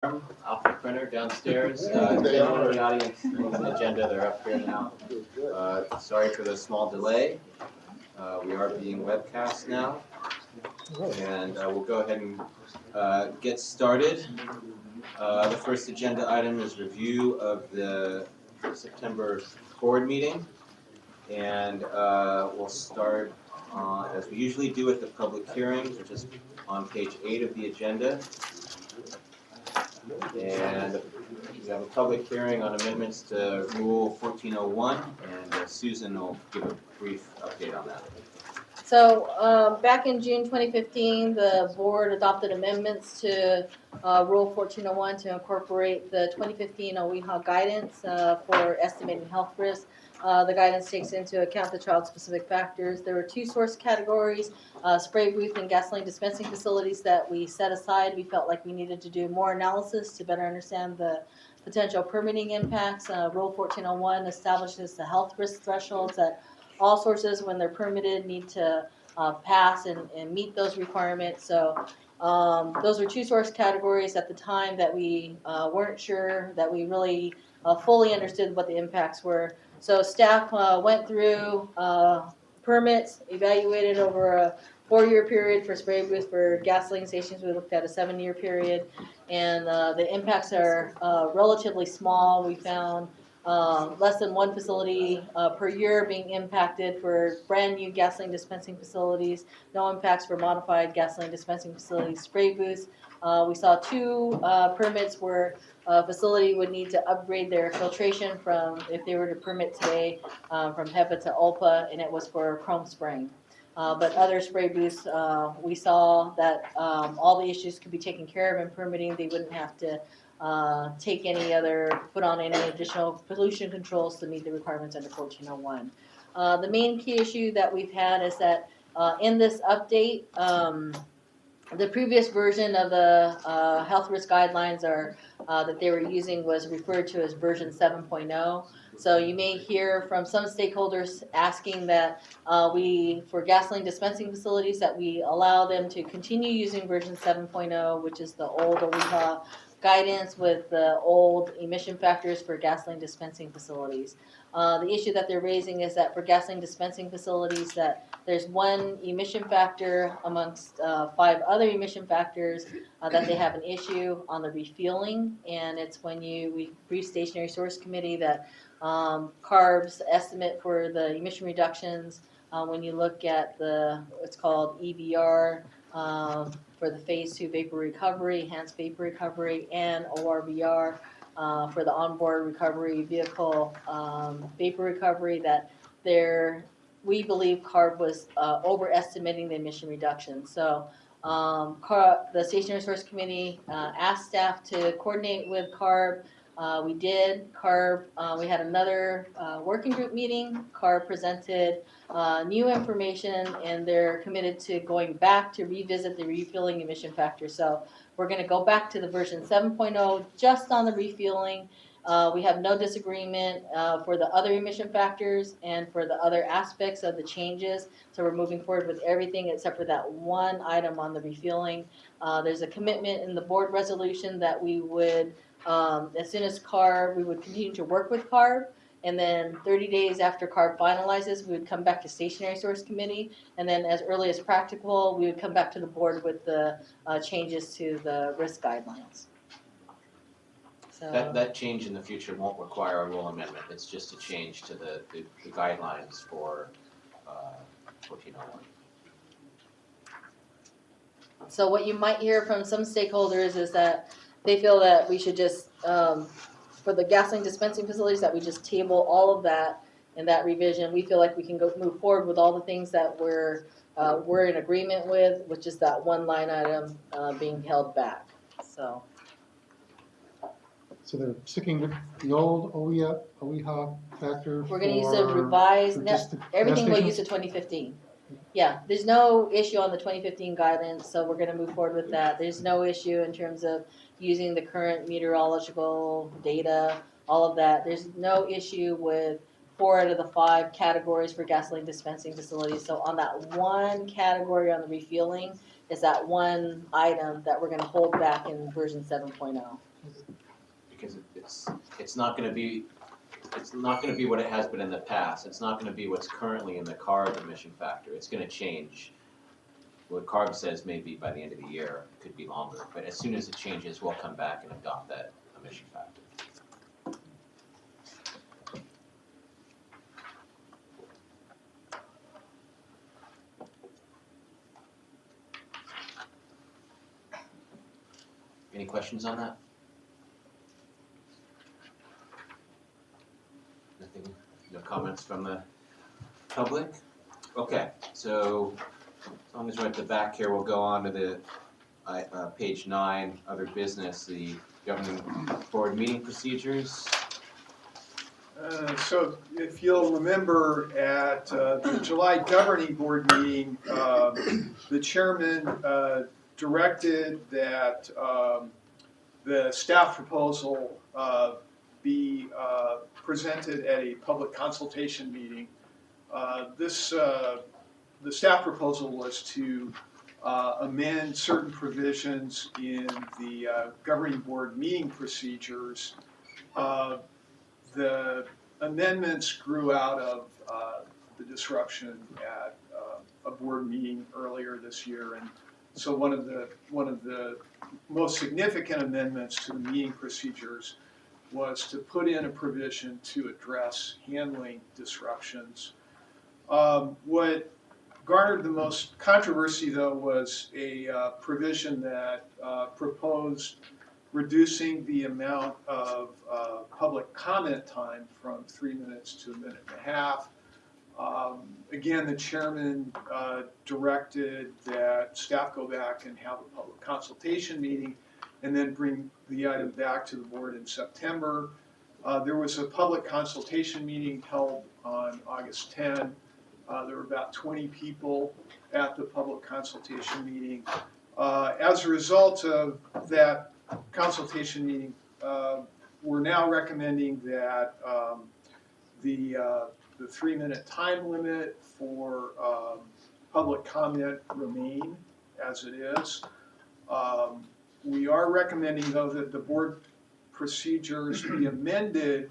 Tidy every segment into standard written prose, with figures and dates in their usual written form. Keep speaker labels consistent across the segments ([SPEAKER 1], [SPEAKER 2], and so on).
[SPEAKER 1] Alpha printer downstairs. Anyone in the audience needs an agenda, they're up here now. Sorry for the small delay. We are being webcast now. And we'll go ahead and get started. The first agenda item is review of the September board meeting. And we'll start, as we usually do, with the public hearings, which is on page 8 of the agenda. And we have a public hearing on amendments to Rule 1401, and Susan will give a brief update on that.
[SPEAKER 2] So back in June 2015, the board adopted amendments to Rule 1401 to incorporate the 2015 OEHA guidance for estimating health risks. The guidance takes into account the child-specific factors. There were two source categories, spray booth and gasoline dispensing facilities that we set aside. We felt like we needed to do more analysis to better understand the potential permitting impacts. Rule 1401 establishes the health risk thresholds that all sources, when they're permitted, need to pass and meet those requirements. So those are two source categories at the time that we weren't sure that we really fully understood what the impacts were. So staff went through permits, evaluated over a 4-year period for spray booths. For gasoline stations, we looked at a 7-year period, and the impacts are relatively small. We found less than one facility per year being impacted for brand new gasoline dispensing facilities, no impacts for modified gasoline dispensing facilities. Spray booths, we saw 2 permits where a facility would need to upgrade their filtration from, if they were to permit today, from HEPA to ULPA, and it was for chrome spraying. But other spray booths, we saw that all the issues could be taken care of in permitting. They wouldn't have to put on any additional pollution controls to meet the requirements under 1401. The main key issue that we've had is that in this update, the previous version of the health risk guidelines that they were using was referred to as version 7.0. So you may hear from some stakeholders asking that for gasoline dispensing facilities, that we allow them to continue using version 7.0, which is the old OEHA guidance with the old emission factors for gasoline dispensing facilities. The issue that they're raising is that for gasoline dispensing facilities, that there's one emission factor amongst 5 other emission factors that they have an issue on the refueling, and it's when we brief Stationary Source Committee that CARB's estimate for the emission reductions, when you look at what's called EVR, for the phase 2 vapor recovery, enhanced vapor recovery, and ORVR for the onboard recovery vehicle vapor recovery, that we believe CARB was overestimating the emission reduction. So the Stationary Source Committee asked staff to coordinate with CARB. We did. CARB, we had another working group meeting. CARB presented new information, and they're committed to going back to revisit the refueling emission factor. So we're going to go back to the version 7.0 just on the refueling. We have no disagreement for the other emission factors and for the other aspects of the changes. So we're moving forward with everything except for that one item on the refueling. There's a commitment in the board resolution that we would, as soon as CARB, we would continue to work with CARB, and then 30 days after CARB finalizes, we would come back to Stationary Source Committee, and then as early as practical, we would come back to the board with the changes to the risk guidelines. So
[SPEAKER 1] That change in the future won't require a rule amendment. It's just a change to the guidelines for 1401.
[SPEAKER 2] So what you might hear from some stakeholders is that they feel that we should just, for the gasoline dispensing facilities, that we just table all of that in that revision. We feel like we can move forward with all the things that we're in agreement with, which is that one line item being held back.
[SPEAKER 3] So they're sticking with the old OEHA factor.
[SPEAKER 2] We're going to use a revised, everything we'll use to 2015. Yeah, there's no issue on the 2015 guidance, so we're going to move forward with that. There's no issue in terms of using the current meteorological data, all of that. There's no issue with 4 out of the 5 categories for gasoline dispensing facilities. So on that one category on the refueling is that one item that we're going to hold back in version 7.0.
[SPEAKER 1] Because it's not gonna be, it's not gonna be what it has been in the past. It's not gonna be what's currently in the CARB emission factor. It's gonna change. What CARB says maybe by the end of the year, could be longer, but as soon as it changes, we'll come back and adopt that emission factor. Any questions on that? Nothing, no comments from the public? Okay, so as long as we're at the back here, we'll go on to the page 9, other business, the governing board meeting procedures.
[SPEAKER 4] So if you'll remember at the July governing board meeting, the chairman directed that the staff proposal be presented at a public consultation meeting. The staff proposal was to amend certain provisions in the governing board meeting procedures. The amendments grew out of the disruption at a board meeting earlier this year, and so one of the most significant amendments to the meeting procedures was to put in a provision to address handling disruptions. What garnered the most controversy, though, was a provision that proposed reducing the amount of public comment time from 3 minutes to 1.5 minutes. Again, the chairman directed that staff go back and have a public consultation meeting and then bring the item back to the board in September. There was a public consultation meeting held on August 10. There were about 20 people at the public consultation meeting. As a result of that consultation meeting, we're now recommending that the 3-minute time limit for public comment remain as it is. We are recommending, though, that the board procedures be amended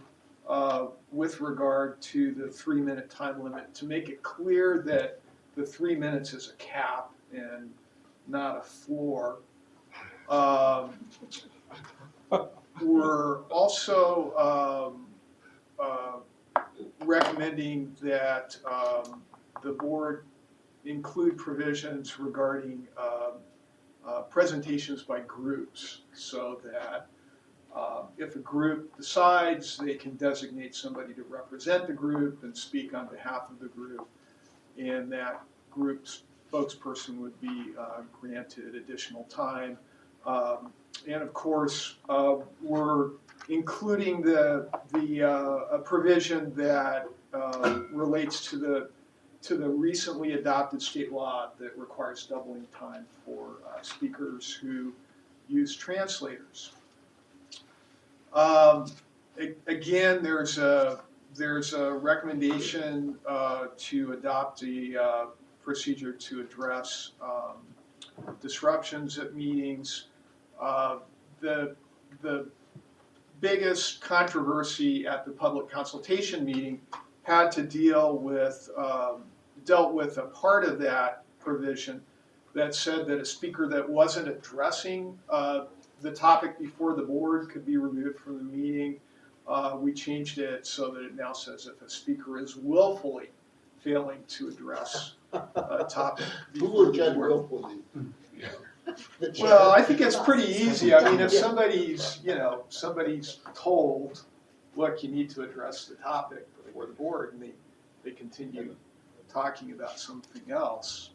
[SPEAKER 4] with regard to the 3-minute time limit to make it clear that the 3 minutes is a cap and not a floor. We're also recommending that the board include provisions regarding presentations by groups, so that if a group decides, they can designate somebody to represent the group and speak on behalf of the group, and that group's spokesperson would be granted additional time. And of course, we're including a provision that relates to the recently adopted state law that requires doubling time for speakers who use translators. Again, there's a recommendation to adopt a procedure to address disruptions at meetings. The biggest controversy at the public consultation meeting had to dealt with a part of that provision that said that a speaker that wasn't addressing the topic before the board could be removed from the meeting. We changed it so that it now says if a speaker is willfully failing to address a topic before the board. Well, I think it's pretty easy. I mean, if somebody's told, look, you need to address the topic before the board, and they continue talking about something else,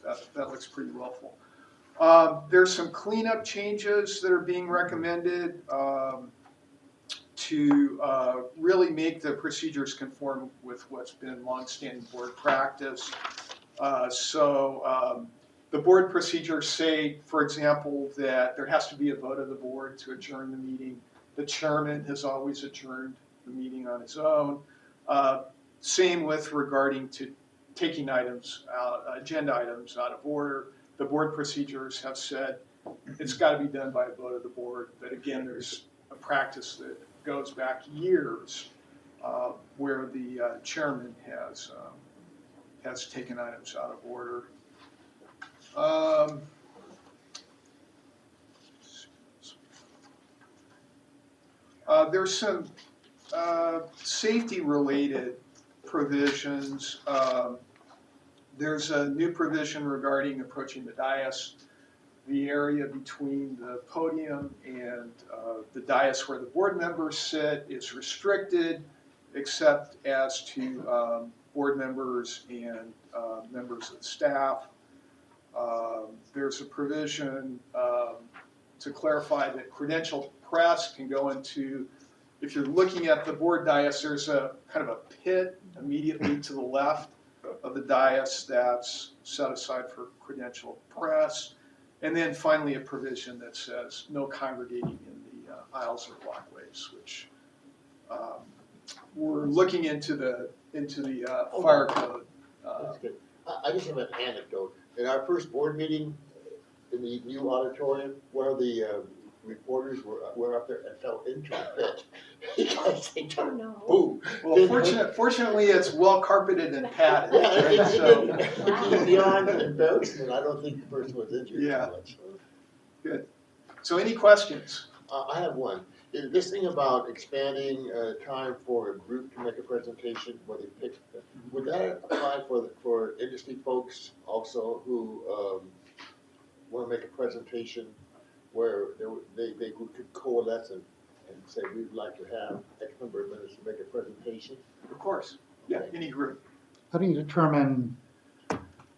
[SPEAKER 4] that looks pretty willful. There's some cleanup changes that are being recommended to really make the procedures conform with what's been longstanding board practice. The board procedures say, for example, that there has to be a vote of the board to adjourn the meeting. The chairman has always adjourned the meeting on his own. Same with regarding to taking items out, agenda items out of order. The board procedures have said it's got to be done by a vote of the board. But again, there's a practice that goes back years where the chairman has taken items out of order. There's some safety-related provisions. There's a new provision regarding approaching the dais. The area between the podium and the dais where the board members sit is restricted, except as to board members and members of the staff. There's a provision to clarify that credentialed press can go into, if you're looking at the board dais, there's a kind of a pit immediately to the left of the dais that's set aside for credentialed press. And then finally a provision that says no congregating in the aisles or walkways, which we're looking into the fire code.
[SPEAKER 5] That's good. I just have an anecdote. In our first board meeting in the new auditorium, one of the reporters were up there and fell into the pit. Because they jumped, boom.
[SPEAKER 4] Well, fortunately, it's well carpeted and padded.
[SPEAKER 5] Yeah,
[SPEAKER 4] Right? So,
[SPEAKER 5] beyond embarrassment, I don't think the person was injured
[SPEAKER 4] Yeah.
[SPEAKER 5] too much.
[SPEAKER 4] good. So any questions?
[SPEAKER 5] I have one. Is this thing about expanding time for a group to make a presentation, where they pick, would that apply for industry folks also who want to make a presentation where they could coalesce and say, we'd like to have X number of minutes to make a presentation?
[SPEAKER 4] Of course. Yeah, any group.
[SPEAKER 3] How do you determine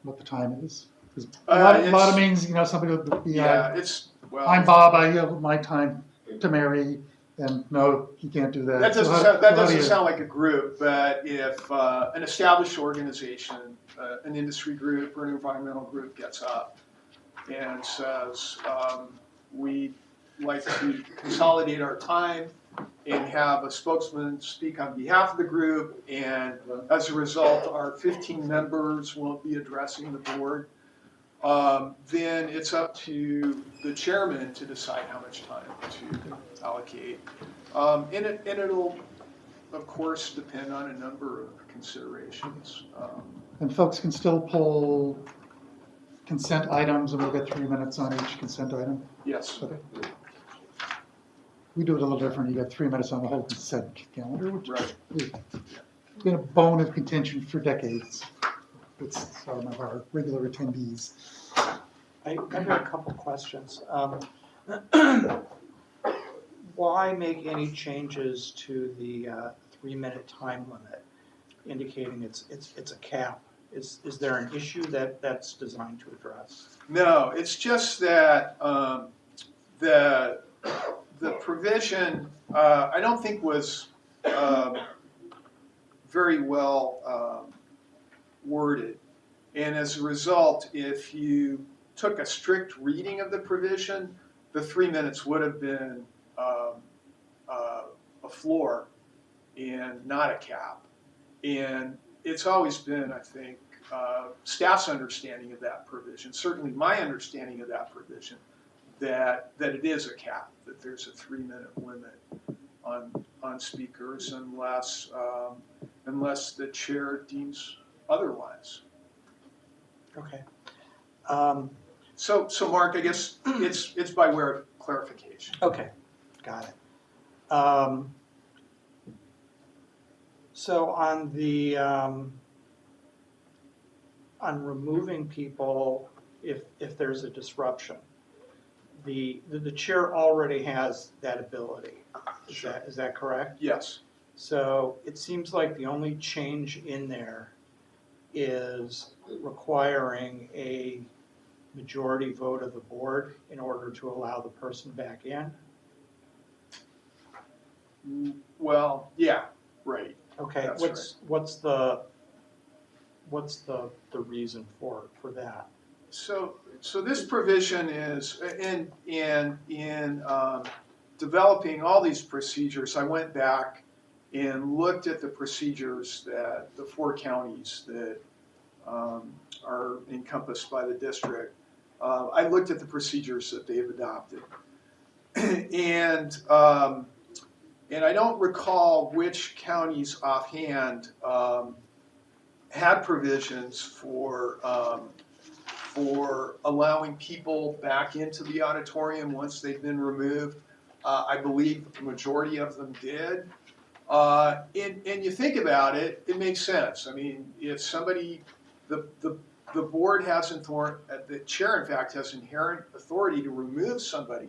[SPEAKER 3] what the time is? Because
[SPEAKER 4] Uh,
[SPEAKER 3] a lot
[SPEAKER 4] it's-
[SPEAKER 3] of meetings, you know, somebody will be,
[SPEAKER 4] Yeah, it's, well.
[SPEAKER 3] I'm Bob, I have my time to marry, and no, you can't do that.
[SPEAKER 4] That
[SPEAKER 3] So
[SPEAKER 4] doesn't
[SPEAKER 3] how do you-
[SPEAKER 4] sound like a group, but if an established organization, an industry group or an environmental group gets up and says, we'd like to consolidate our time and have a spokesman speak on behalf of the group, and as a result, our 15 members won't be addressing the board, then it's up to the chairman to decide how much time to allocate. And it'll, of course, depend on a number of considerations.
[SPEAKER 3] And folks can still pull consent items, and we'll get 3 minutes on each consent item.
[SPEAKER 4] Yes.
[SPEAKER 3] Okay. We do it a little different. You got 3 minutes on the whole consent calendar, which
[SPEAKER 4] Right.
[SPEAKER 3] has been a bone of contention for decades. It's some of our regular attendees.
[SPEAKER 6] I have a couple questions. Why make any changes to the 3-minute time limit, indicating it's a cap? Is there an issue that's designed to address?
[SPEAKER 4] No, it's just that the provision I don't think was very well worded, and as a result, if you took a strict reading of the provision, the 3 minutes would have been a floor and not a cap. And it's always been, I think, staff's understanding of that provision, certainly my understanding of that provision, that it is a cap, that there's a 3-minute limit on speakers unless the chair deems otherwise.
[SPEAKER 6] Okay.
[SPEAKER 4] So Mark, I guess it's by way of clarification.
[SPEAKER 6] Okay, got it. So on the on removing people if there's a disruption, the chair already has that ability. Is that correct?
[SPEAKER 4] Yes.
[SPEAKER 6] So it seems like the only change in there is requiring a majority vote of the board in order to allow the person back in.
[SPEAKER 4] Well, yeah, right.
[SPEAKER 6] Okay,
[SPEAKER 4] That's
[SPEAKER 6] what's the reason for that?
[SPEAKER 4] So this provision is in developing all these procedures. I went back and looked at the procedures that the 4 counties that are encompassed by the district I looked at the procedures that they've adopted. And I don't recall which counties offhand had provisions for allowing people back into the auditorium once they've been removed. I believe the majority of them did. And you think about it, it makes sense. I mean, if somebody, the board has the chair in fact has inherent authority to remove somebody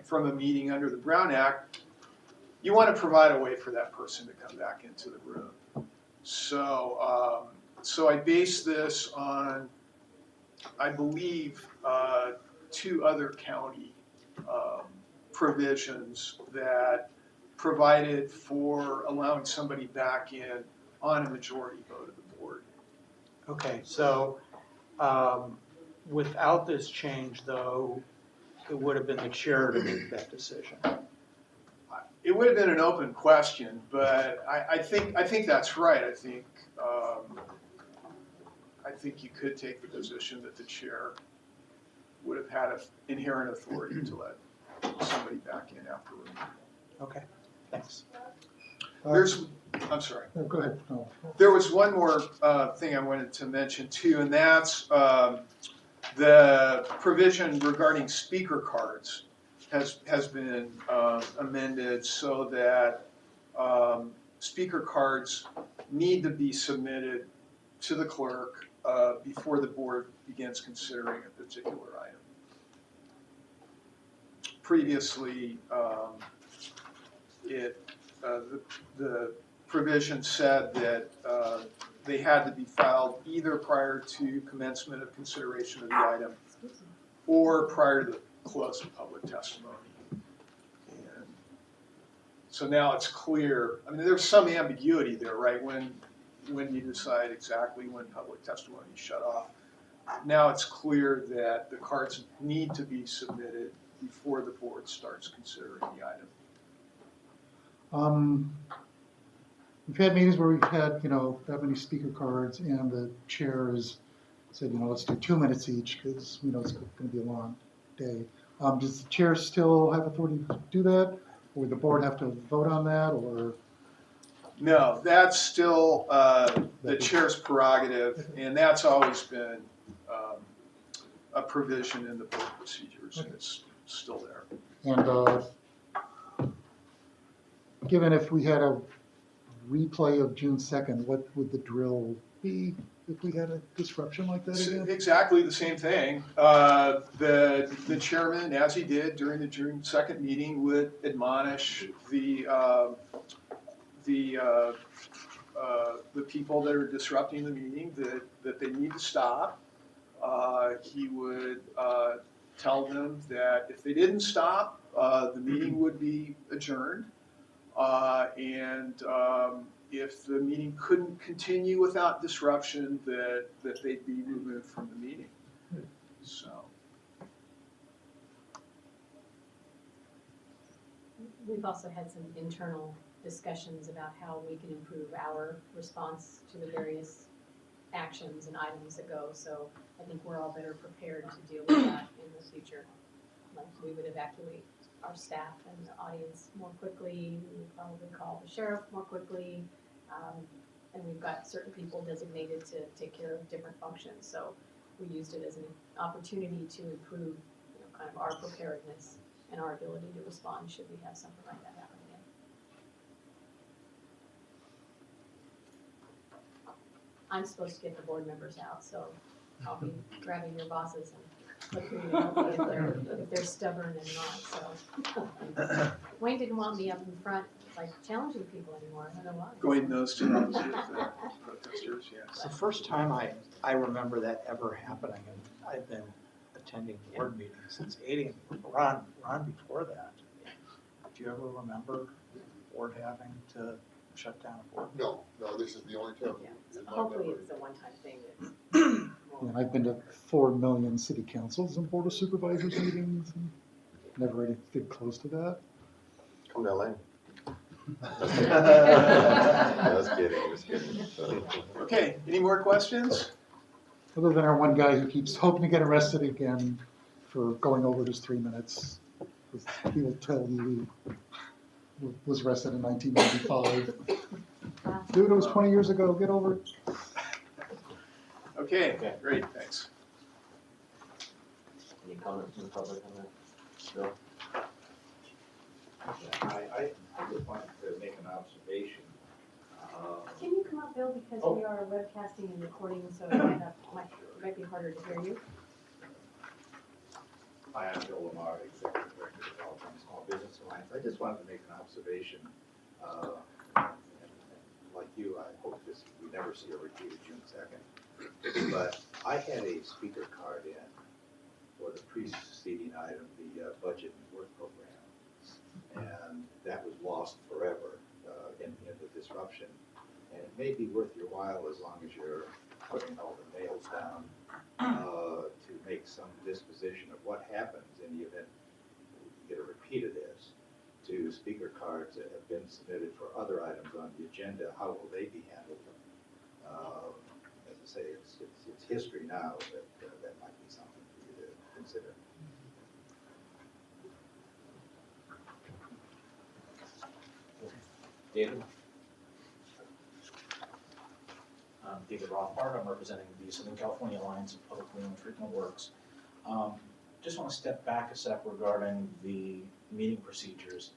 [SPEAKER 4] from a meeting under the Brown Act, you want to provide a way for that person to come back into the room. So, so I base this on, I believe, 2 other county provisions that provided for allowing somebody back in on a majority vote of the board.
[SPEAKER 6] Okay, so without this change, though, it would have been the chair to make that decision.
[SPEAKER 4] It would have been an open question, but I think that's right. I think you could take the position that the chair would have had an inherent authority to let somebody back in after removal.
[SPEAKER 6] Okay, thanks.
[SPEAKER 4] I'm sorry.
[SPEAKER 3] Oh, go ahead. No.
[SPEAKER 4] There was one more thing I wanted to mention too, and that's the provision regarding speaker cards has been amended so that speaker cards need to be submitted to the clerk before the board begins considering a particular item. Previously, the provision said that they had to be filed either prior to commencement of consideration of the item or prior to the close of public testimony. And so now it's clear. I mean, there's some ambiguity there, right? When you decide exactly when public testimony is shut off. Now it's clear that the cards need to be submitted before the board starts considering the item.
[SPEAKER 3] We've had meetings where we've had, that many speaker cards, and the chair has said, let's do 2 minutes each because we know it's going to be a long day. Does the chair still have authority to do that? Or would the board have to vote on that, or?
[SPEAKER 4] No, that's still the chair's prerogative, and that's always been a provision in the board procedures, and it's still there.
[SPEAKER 3] And given if we had a replay of June 2nd, what would the drill be if we had a disruption like that again?
[SPEAKER 4] Exactly the same thing. The chairman, as he did during the June 2nd meeting, would admonish the people that are disrupting the meeting that they need to stop. He would tell them that if they didn't stop, the meeting would be adjourned. And if the meeting couldn't continue without disruption, that they'd be removed from the meeting. So.
[SPEAKER 7] We've also had some internal discussions about how we can improve our response to the various actions and items that go. So I think we're all better prepared to deal with that in the future. Like we would evacuate our staff and the audience more quickly. We would probably call the sheriff more quickly. And we've got certain people designated to take care of different functions. So we used it as an opportunity to improve, kind of our preparedness and our ability to respond should we have something like that happen again. I'm supposed to get the board members out, so I'll be grabbing your bosses and looking if they're stubborn and not. So Wayne didn't want me up in front, like challenging people anymore. I don't know why.
[SPEAKER 4] Going nose to nose with the protesters, yes.
[SPEAKER 6] It's the first time I remember that ever happening, and I've been attending board meetings since '80. Ron before that. Do you ever remember the board having to shut down a board?
[SPEAKER 5] No, this is the only time.
[SPEAKER 7] Yeah.
[SPEAKER 5] in my
[SPEAKER 7] Hopefully
[SPEAKER 5] memory.
[SPEAKER 7] it's a one-time thing.
[SPEAKER 3] And I've been to 4 million city councils and board of supervisors meetings, and never anything close to that.
[SPEAKER 8] Come to LA. Just kidding.
[SPEAKER 4] Okay, any more questions?
[SPEAKER 3] Other than our one guy who keeps hoping to get arrested again for going over his 3 minutes. He will tell you he was arrested in 1995. Dude, it was 20 years ago, get over it.
[SPEAKER 4] Okay,
[SPEAKER 1] Okay.
[SPEAKER 4] great, thanks.
[SPEAKER 1] Any comment from the public on that? Bill?
[SPEAKER 9] I just wanted to make an observation.
[SPEAKER 7] Can you come up, Bill, because we are webcasting and recording, so it might be harder to hear you.
[SPEAKER 9] Hi, I'm Bill Lamar, Executive Director of California Small Business Alliance. I just wanted to make an observation. Like you, I hope we never see a repeat of June 2nd. But I had a speaker card in for the preceding item, the budget and work program. And that was lost forever in the disruption. And it may be worth your while, as long as you're putting all the nails down, to make some disposition of what happens in the event you get a repeat of this, to speaker cards that have been submitted for other items on the agenda. How will they be handled? As I say, it's history now, but that might be something for you to consider.
[SPEAKER 1] David?
[SPEAKER 10] I'm David Rothbard. I'm representing the Southern California Alliance of Public Cleaning and Treatment Works. Just want to step back a sec regarding the meeting procedures.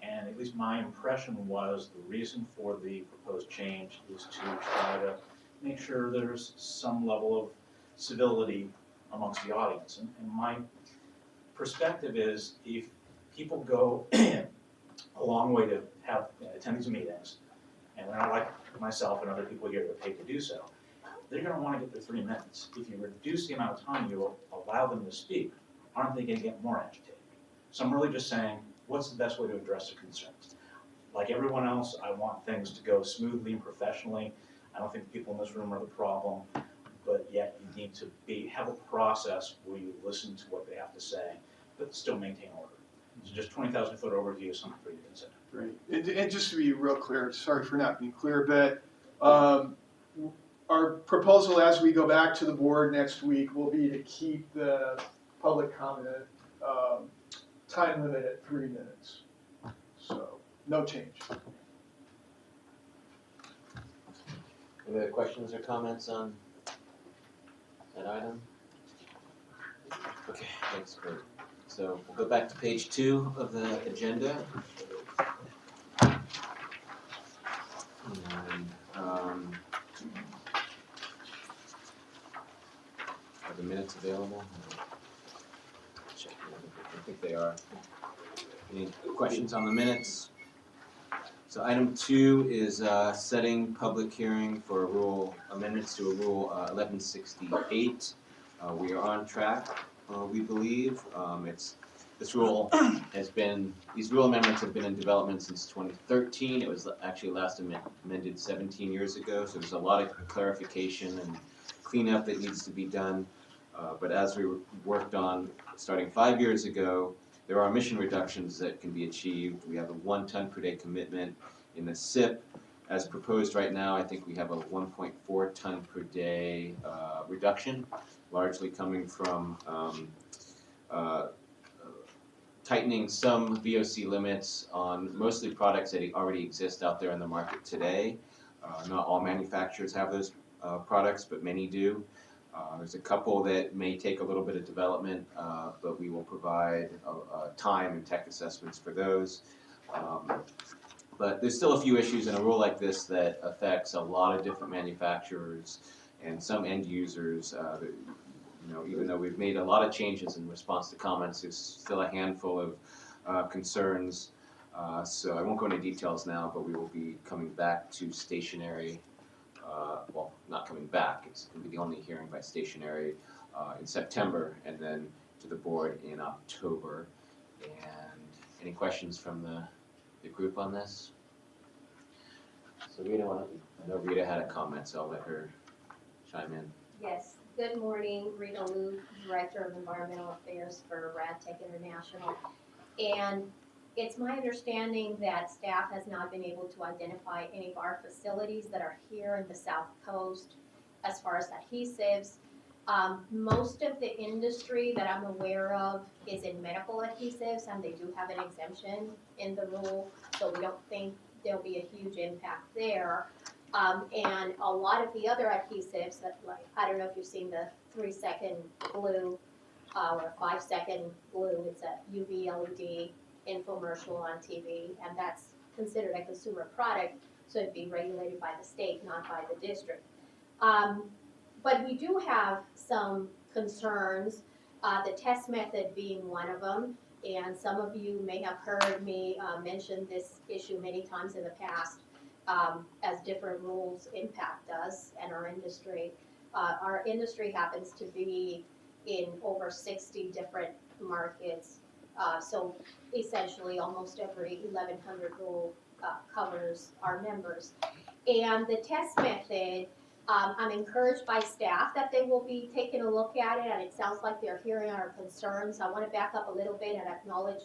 [SPEAKER 10] And at least my impression was the reason for the proposed change is to try to make sure there's some level of civility amongst the audience. And my perspective is, if people go a long way to attend these meetings, and they're not like myself and other people here that are paid to do so, they're going to want to get their 3 minutes. If you reduce the amount of time you allow them to speak, aren't they going to get more agitated? So I'm really just saying, what's the best way to address their concerns? Like everyone else, I want things to go smoothly and professionally. I don't think the people in this room are the problem, but yet you need to have a process where you listen to what they have to say, but still maintain order. So just 20,000-foot overview is something for you to consider.
[SPEAKER 4] Right, and just to be real clear, sorry for not being clear, but our proposal as we go back to the board next week will be to keep the public comment time limit at 3 minutes. So, no change.
[SPEAKER 1] Any other questions or comments on that item? Okay, thanks, Kurt. So we'll go back to page 2 of the agenda. And, are the minutes available? Check, I think they are. Any questions on the minutes? So item 2 is setting public hearing for amendments to a rule 1168. We are on track, we believe. These rule amendments have been in development since 2013. It was actually last amended 17 years ago, so there's a lot of clarification and cleanup that needs to be done. But as we worked on starting 5 years ago, there are emission reductions that can be achieved. We have a 1 ton per day commitment in the SIP. As proposed right now, I think we have a 1.4 ton per day reduction, largely coming from tightening some VOC limits on mostly products that already exist out there in the market today. Not all manufacturers have those products, but many do. There's a couple that may take a little bit of development, but we will provide time and tech assessments for those. But there's still a few issues in a rule like this that affects a lot of different manufacturers and some end users. Even though we've made a lot of changes in response to comments, there's still a handful of concerns. So I won't go into details now, but we will be coming back to stationary. Well, not coming back, it's going to be the only hearing by stationary in September, and then to the board in October. And any questions from the group on this? So Rita, I know Rita had a comment, so I'll let her chime in.
[SPEAKER 11] Yes, good morning, Rita Liu, Director of Environmental Affairs for RadTech International. And it's my understanding that staff has not been able to identify any of our facilities that are here in the South Coast as far as adhesives. Most of the industry that I'm aware of is in medical adhesives, and they do have an exemption in the rule, so we don't think there'll be a huge impact there. And a lot of the other adhesives, that, like, I don't know if you've seen the 3-second glue or 5-second glue, it's a UV LED infomercial on TV, and that's considered a consumer product, so it'd be regulated by the state, not by the district. But we do have some concerns, the test method being one of them, and some of you may have heard me mention this issue many times in the past, as different rules impact us and our industry. Our industry happens to be in over 60 different markets, so essentially almost every 1100 rule covers our members. And the test method, I'm encouraged by staff that they will be taking a look at it, and it sounds like they're hearing our concerns. I want to back up a little bit and acknowledge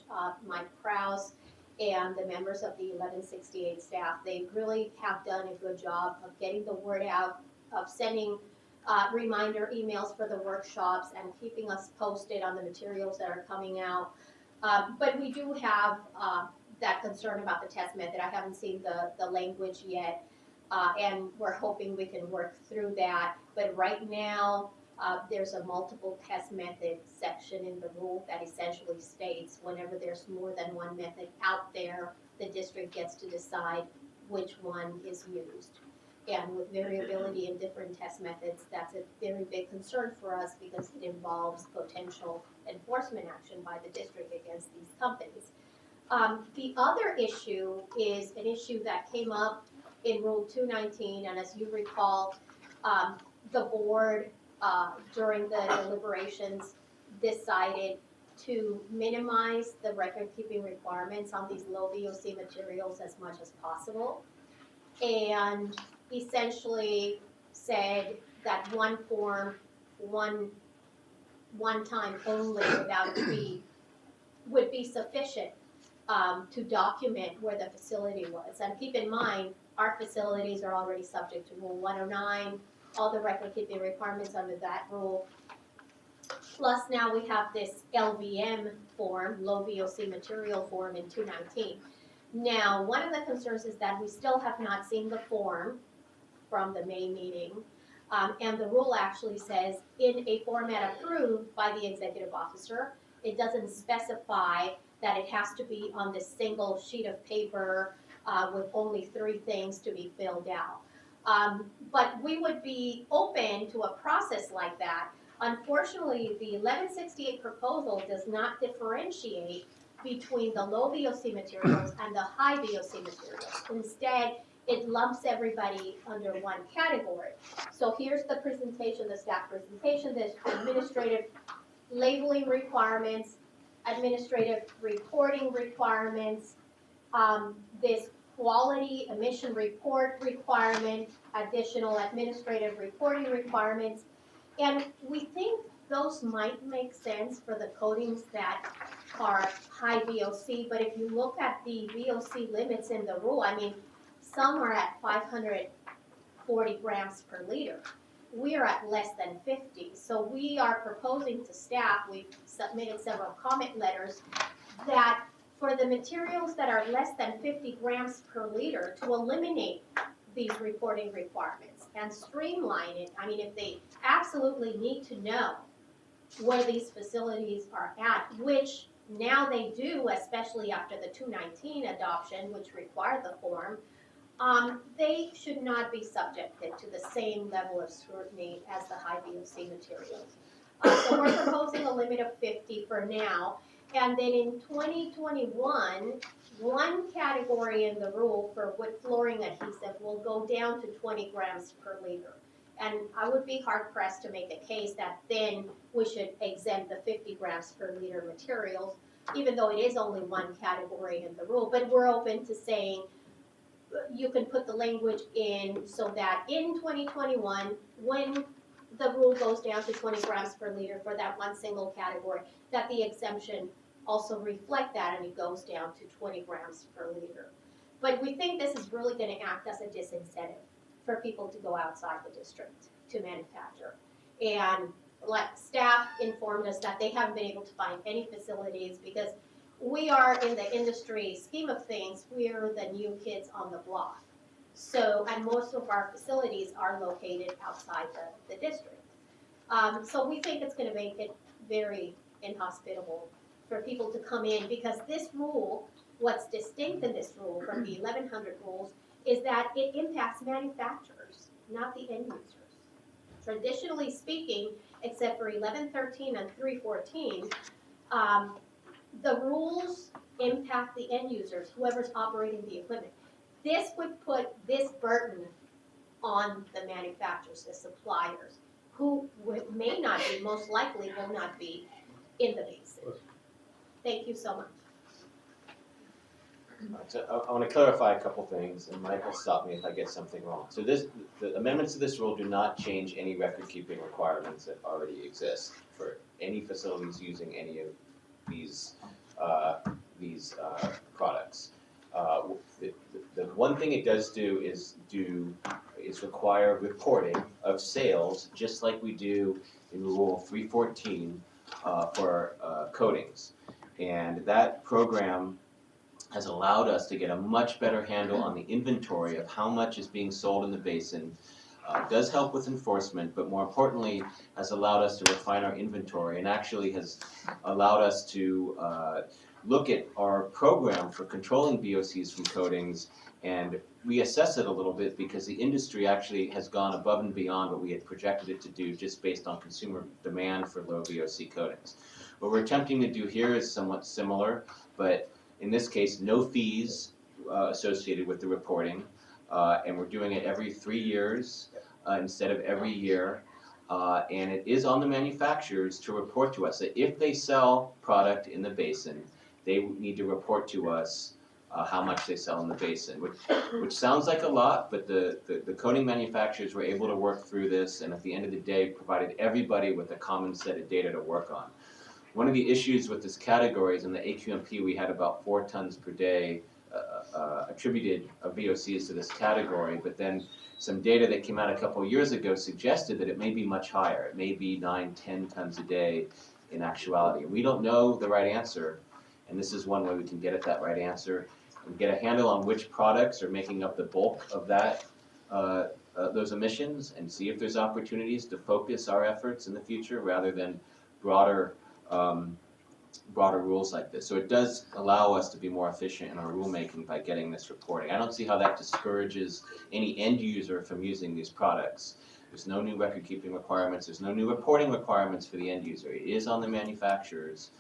[SPEAKER 11] Mike Krause and the members of the 1168 staff. They really have done a good job of getting the word out, of sending reminder emails for the workshops and keeping us posted on the materials that are coming out. But we do have that concern about the test method. I haven't seen the language yet. And we're hoping we can work through that. But right now, there's a multiple test method section in the rule that essentially states whenever there's more than one method out there, the district gets to decide which one is used. And with variability in different test methods, that's a very big concern for us because it involves potential enforcement action by the district against these companies. The other issue is an issue that came up in Rule 219, and as you recall, the board during the deliberations decided to minimize the record-keeping requirements on these low VOC materials as much as possible, and essentially said that one form, one time only without a fee would be sufficient to document where the facility was. And keep in mind, our facilities are already subject to Rule 109, all the record-keeping requirements under that rule. Plus now we have this LVM form, low VOC material form in 219. Now, one of the concerns is that we still have not seen the form from the May meeting. And the rule actually says in a format approved by the executive officer. It doesn't specify that it has to be on this single sheet of paper with only 3 things to be filled out. But we would be open to a process like that. Unfortunately, the 1168 proposal does not differentiate between the low VOC materials and the high VOC materials. Instead, it lumps everybody under one category. So here's the presentation, the staff presentation, there's administrative labeling requirements, administrative reporting requirements, this quality emission report requirement, additional administrative reporting requirements. And we think those might make sense for the coatings that are high VOC, but if you look at the VOC limits in the rule, I mean, some are at 540 grams per liter. We are at less than 50. So we are proposing to staff, we've submitted several comment letters, that for the materials that are less than 50 grams per liter, to eliminate these reporting requirements and streamline it. I mean, if they absolutely need to know where these facilities are at, which now they do, especially after the 219 adoption, which required the form, they should not be subjected to the same level of scrutiny as the high VOC materials. So we're proposing a limit of 50 for now. And then in 2021, one category in the rule for wood flooring adhesive will go down to 20 grams per liter. And I would be hard pressed to make a case that then we should exempt the 50 grams per liter materials, even though it is only one category in the rule. But we're open to saying you can put the language in so that in 2021, when the rule goes down to 20 grams per liter for that one single category, that the exemption also reflect that and it goes down to 20 grams per liter. But we think this is really going to act as a disincentive for people to go outside the district to manufacture. And like staff informed us that they haven't been able to find any facilities because we are in the industry scheme of things, we're the new kids on the block. So, and most of our facilities are located outside the district. So we think it's gonna make it very inhospitable for people to come in, because this rule, what's distinct in this rule from the 1100 rules is that it impacts manufacturers, not the end users. Traditionally speaking, except for 1113 and 314, the rules impact the end users, whoever's operating the equipment. This would put this burden on the manufacturers, the suppliers, who may not be, most likely will not be in the basin. Thank you so much.
[SPEAKER 1] So I want to clarify a couple things, and Mike will stop me if I get something wrong. So the amendments to this rule do not change any record-keeping requirements that already exist for any facilities using any of these products. The one thing it does do is require reporting of sales, just like we do in Rule 314 for coatings. And that program has allowed us to get a much better handle on the inventory of how much is being sold in the basin. Does help with enforcement, but more importantly, has allowed us to refine our inventory and actually has allowed us to look at our program for controlling VOCs from coatings and reassess it a little bit, because the industry actually has gone above and beyond what we had projected it to do just based on consumer demand for low VOC coatings. What we're attempting to do here is somewhat similar, but in this case, no fees associated with the reporting, and we're doing it every 3 years instead of every year. And it is on the manufacturers to report to us that if they sell product in the basin, they need to report to us how much they sell in the basin, which sounds like a lot, but the coating manufacturers were able to work through this, and at the end of the day provided everybody with a common set of data to work on. One of the issues with this category is in the AQMP we had about 4 tons per day attributed of VOCs to this category, but then some data that came out a couple of years ago suggested that it may be much higher. It may be 9-10 tons a day in actuality. We don't know the right answer, and this is one way we can get at that right answer and get a handle on which products are making up the bulk of that those emissions, and see if there's opportunities to focus our efforts in the future rather than broader rules like this. So it does allow us to be more efficient in our rulemaking by getting this reporting. I don't see how that discourages any end user from using these products. There's no new record-keeping requirements. There's no new reporting requirements for the end user. It is on the manufacturers,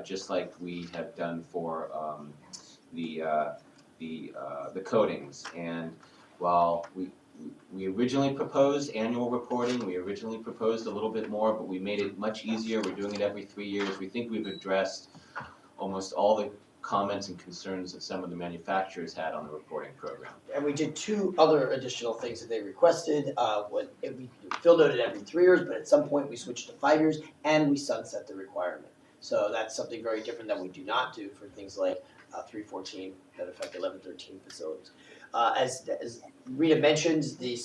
[SPEAKER 1] just like we have done for the coatings. And while we originally proposed annual reporting, we originally proposed a little bit more, but we made it much easier. We're doing it every 3 years. We think we've addressed almost all the comments and concerns that some of the manufacturers had on the reporting program.
[SPEAKER 12] And we did 2 other additional things that they requested. We Phil noted every 3 years, but at some point we switched to 5 years, and we sunset the requirement. So that's something very different that we do not do for things like 314 that affect 1113 facilities. As Rita mentioned,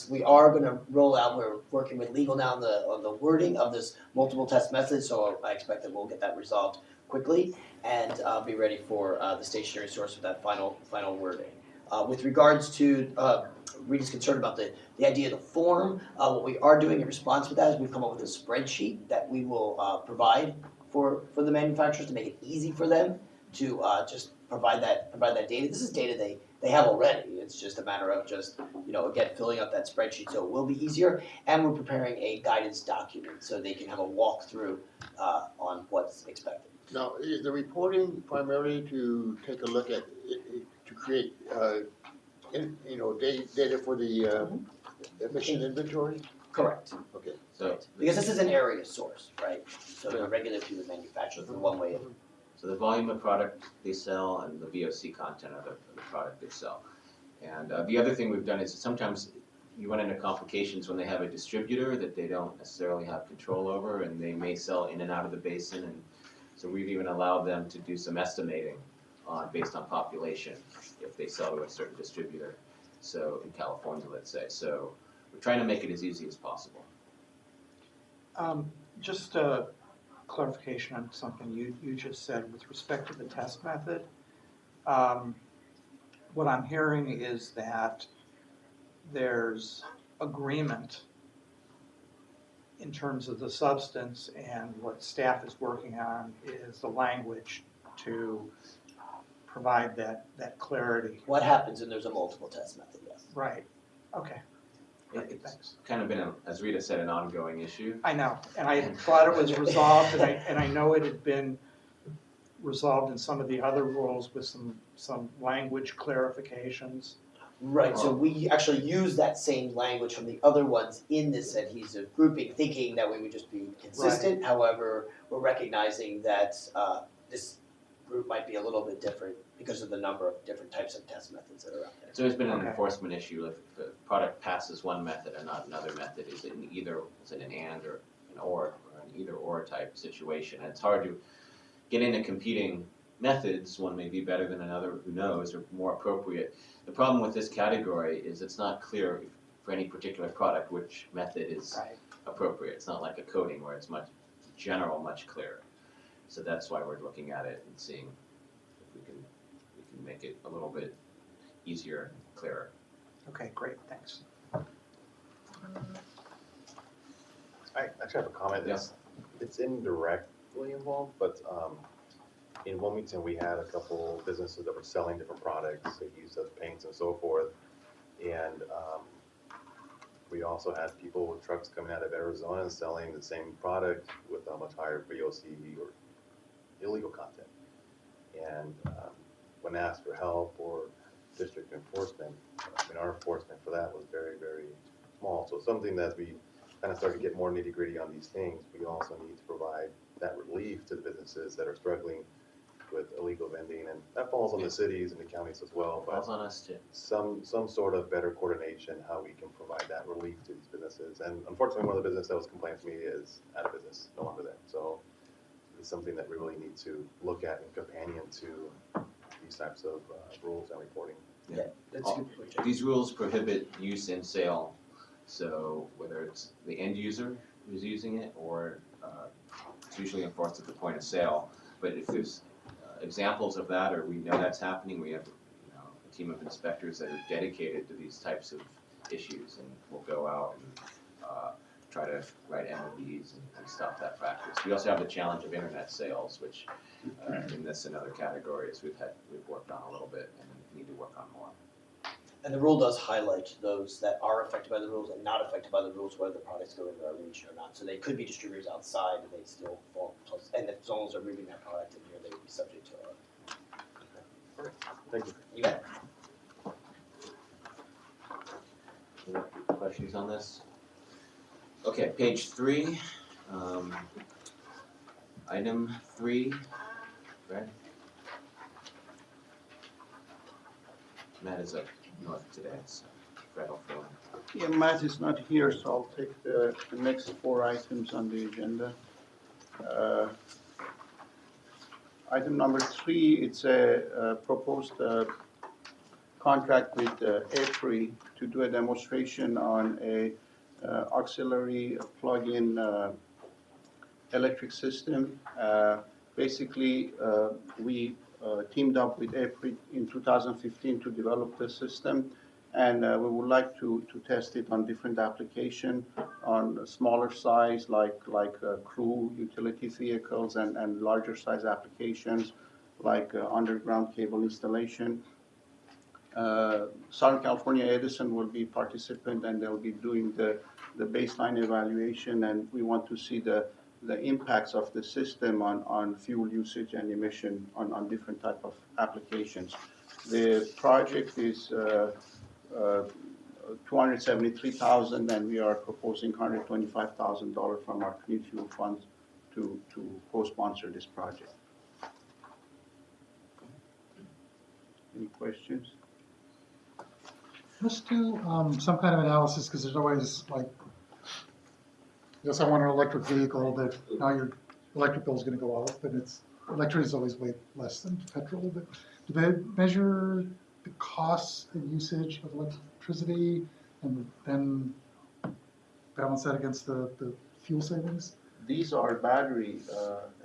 [SPEAKER 12] we are going to roll out. We're working with legal now on the wording of this multiple test method. So I expect that we'll get that resolved quickly and be ready for the stationary source with that final wording. With regards to Rita's concern about the idea of the form, what we are doing in response to that is we've come up with a spreadsheet that we will provide for the manufacturers to make it easy for them to just provide that data. This is data they have already. It's just a matter of just, again, filling out that spreadsheet, so it will be easier. And we're preparing a guidance document so they can have a walkthrough on what's expected.
[SPEAKER 5] Now, is the reporting primarily to take a look at, to create, data for the emission inventory?
[SPEAKER 12] Correct.
[SPEAKER 5] Okay.
[SPEAKER 1] So,
[SPEAKER 12] Because this is an area source, right? So they're regulated through the manufacturer for one way of.
[SPEAKER 1] So the volume of product they sell and the VOC content of the product they sell. And the other thing we've done is sometimes you run into complications when they have a distributor that they don't necessarily have control over, and they may sell in and out of the basin. And so we've even allowed them to do some estimating based on population if they sell to a certain distributor. So in California, let's say. So we're trying to make it as easy as possible.
[SPEAKER 6] Just a clarification on something you just said with respect to the test method. What I'm hearing is that there's agreement in terms of the substance, and what staff is working on is the language to provide that clarity.
[SPEAKER 12] What happens when there's a multiple test method, yes.
[SPEAKER 6] Right, okay.
[SPEAKER 1] It's
[SPEAKER 6] Thanks.
[SPEAKER 1] kind of been, as Rita said, an ongoing issue.
[SPEAKER 6] I know, and I thought it was resolved, and I know it had been resolved in some of the other rules with some language clarifications.
[SPEAKER 12] Right, so we actually use that same language from the other ones in this adhesive grouping, thinking that we would just be consistent. However, we're recognizing that this group might be a little bit different because of the number of different types of test methods that are out there.
[SPEAKER 1] So there's been an
[SPEAKER 6] Okay.
[SPEAKER 1] enforcement issue if the product passes one method and not another method. Is it an and or an or an either or type situation? And it's hard to get into competing methods. One may be better than another, who knows, or more appropriate. The problem with this category is it's not clear for any particular product which method is
[SPEAKER 12] Right.
[SPEAKER 1] appropriate. It's not like a coating where it's much clearer. So that's why we're looking at it and seeing if we can make it a little bit easier and clearer.
[SPEAKER 6] Okay, great, thanks.
[SPEAKER 8] I actually have a comment. It's indirectly involved, but in Wilmington, we had a couple businesses that were selling different products. They used as paints and so forth. And we also had people with trucks coming out of Arizona and selling the same product with a much higher VOC or illegal content. And when asked for help or district enforcement, our enforcement for that was very, very small. So something that we kind of start to get more nitty gritty on these things, we also need to provide that relief to the businesses that are struggling with illegal vending, and that falls on the cities and the counties as well. But
[SPEAKER 1] Falls on us too.
[SPEAKER 8] some sort of better coordination, how we can provide that relief to these businesses. And unfortunately, one of the businesses that was complaining to me is out of business, no longer there. So it's something that we really need to look at and companion to these types of rules and reporting.
[SPEAKER 12] Yeah, that's a good point.
[SPEAKER 1] These rules prohibit use and sale, so whether it's the end user who's using it or it's usually enforced at the point of sale. But if there's examples of that, or we know that's happening, we have a team of inspectors that are dedicated to these types of issues, and we'll go out and try to write MODs and stop that practice. We also have the challenge of internet sales, which in this and other categories we've worked on a little bit and need to work on more.
[SPEAKER 12] And the rule does highlight those that are affected by the rules and not affected by the rules, whether the products go into our region or not. So they could be distributors outside and they still fall close. And as long as they're moving that product in here, they would be subject to it.
[SPEAKER 8] Thank you.
[SPEAKER 12] You bet.
[SPEAKER 1] Any questions on this? Okay, page 3, item 3, Brad? Matt is up north today, so Fred will fill in.
[SPEAKER 13] Yeah, Matt is not here, so I'll take the next 4 items on the agenda. Item number 3, it's a proposed contract with Airfry to do a demonstration on a auxiliary plug-in electric system. Basically, we teamed up with Airfry in 2015 to develop the system, and we would like to test it on different applications on smaller size like crew utility vehicles and larger size applications like underground cable installation. Southern California Edison will be participant, and they'll be doing the baseline evaluation, and we want to see the impacts of the system on fuel usage and emission on different type of applications. The project is $273,000, and we are proposing $125,000 from our clean fuel funds to co-sponsor this project. Any questions?
[SPEAKER 3] Let's do some kind of analysis, because there's always like, yes, I want an electric vehicle, but now your electric bill is going to go up, and electricity is always way less than petrol. But do they measure the costs and usage of electricity and then balance that against the fuel savings?
[SPEAKER 13] these are battery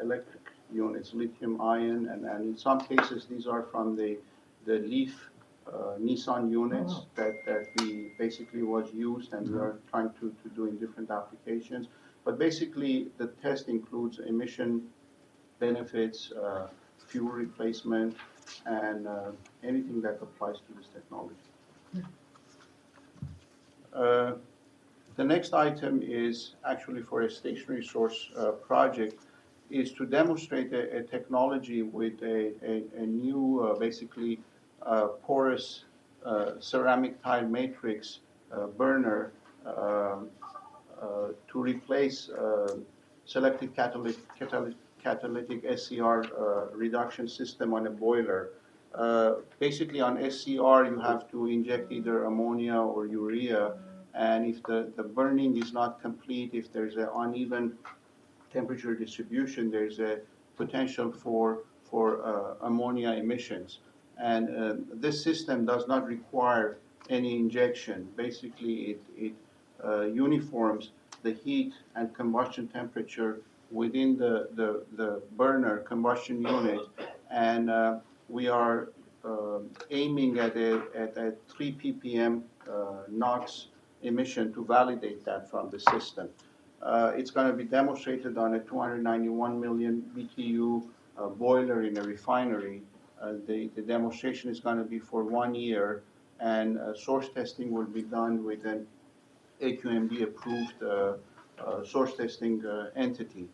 [SPEAKER 13] electric units, lithium ion, and in some cases, these are from the Leaf Nissan units that we basically was used and we are trying to do in different applications. But basically, the test includes emission benefits, fuel replacement, and anything that applies to this technology. The next item is actually for a stationary source project, is to demonstrate a technology with a new, basically, porous ceramic tile matrix burner to replace selective catalytic SCR reduction system on a boiler. Basically, on SCR, you have to inject either ammonia or urea, and if the burning is not complete, if there's an uneven temperature distribution, there's a potential for ammonia emissions. And this system does not require any injection. Basically, it uniforms the heat and combustion temperature within the burner combustion unit, and we are aiming at a 3 ppm NOx emission to validate that from the system. It's going to be demonstrated on a 291 million BTU boiler in a refinery. The demonstration is going to be for 1 year, and source testing will be done with an SCAQMD approved source testing entity.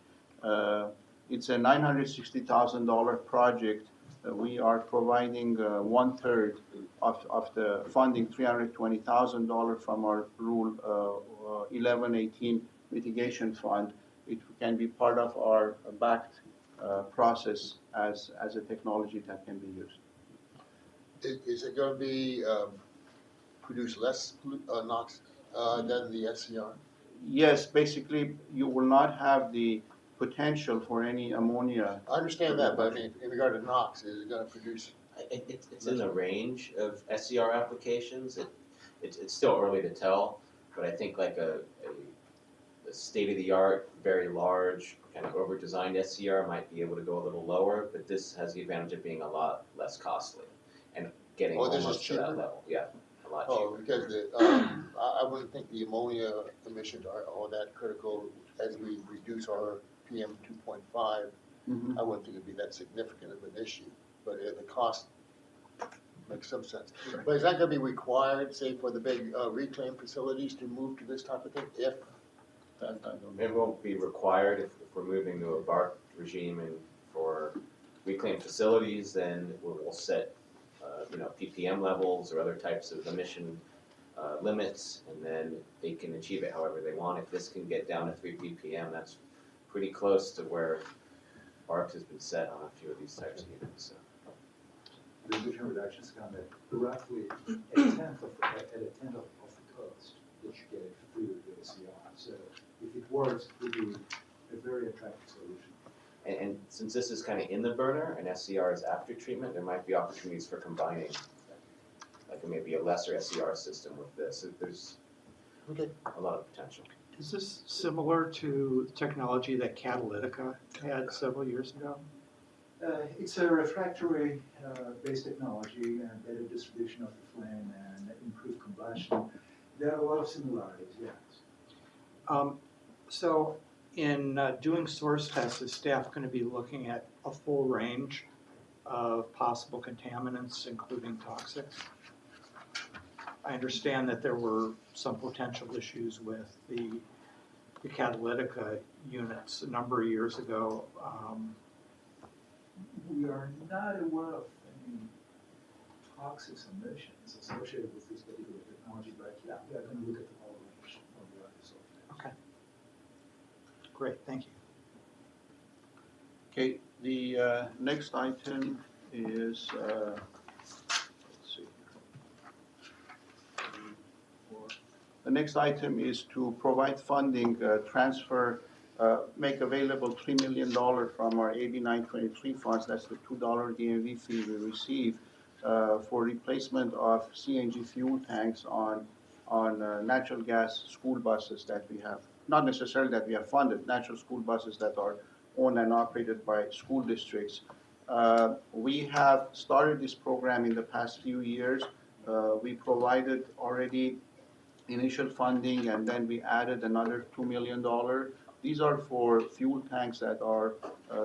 [SPEAKER 13] It's a $960,000 project. We are providing 1/3 of the funding, $320,000 from our Rule 1118 mitigation fund. It can be part of our backed process as a technology that can be used.
[SPEAKER 5] Is it going to be produce less NOx than the SCR?
[SPEAKER 13] Yes, basically, you will not have the potential for any ammonia.
[SPEAKER 5] I understand that, but I mean, in regard to NOx, is it going to produce?
[SPEAKER 1] It's in the range of SCR applications. It's still early to tell, but I think like a state-of-the-art, very large, kind of over-designed SCR might be able to go a little lower, but this has the advantage of being a lot less costly and getting almost to that level. Yeah, a lot cheaper.
[SPEAKER 5] Oh, because I wouldn't think the ammonia emissions are all that critical as we reduce our PM 2.5. I wouldn't think it'd be that significant of an issue, but the cost makes some sense. But is that going to be required, say, for the big reclaim facilities to move to this type of thing? If
[SPEAKER 1] it won't be required if we're moving to a BARC regime, and for reclaim facilities, then we'll set ppm levels or other types of emission limits, and then they can achieve it however they want. If this can get down to 3 ppm, that's pretty close to where BARC has been set on a few of these types of units. So.
[SPEAKER 9] The emission reductions come at roughly a tenth of the cost that you get through the SCR. So if it works, it would be a very attractive solution.
[SPEAKER 1] And since this is kind of in the burner and SCR is after treatment, there might be opportunities for combining, like maybe a lesser SCR system with this. There's a lot of potential.
[SPEAKER 6] Is this similar to the technology that Catalytica had several years ago?
[SPEAKER 9] It's a refractory based technology and better distribution of the flame and improved combustion. There are a lot of similarities, yes.
[SPEAKER 6] So in doing source tests, is staff going to be looking at a full range of possible contaminants, including toxics? I understand that there were some potential issues with the Catalytica units a number of years ago.
[SPEAKER 9] We are not aware of any toxic emissions associated with this particular technology, but yeah, we are going to look at the whole range of the result.
[SPEAKER 6] Okay. Great, thank you.
[SPEAKER 13] Okay, the next item is, let's see. The next item is to provide funding, transfer, make available $3 million from our AB 923 funds, that's the $2 DMV fee we receive, for replacement of CNG fuel tanks on natural gas school buses that we have. not necessarily that we have funded, national school buses that are owned and operated by school districts. We have started this program in the past few years. We provided already initial funding, and then we added another $2 million. These are for fuel tanks that are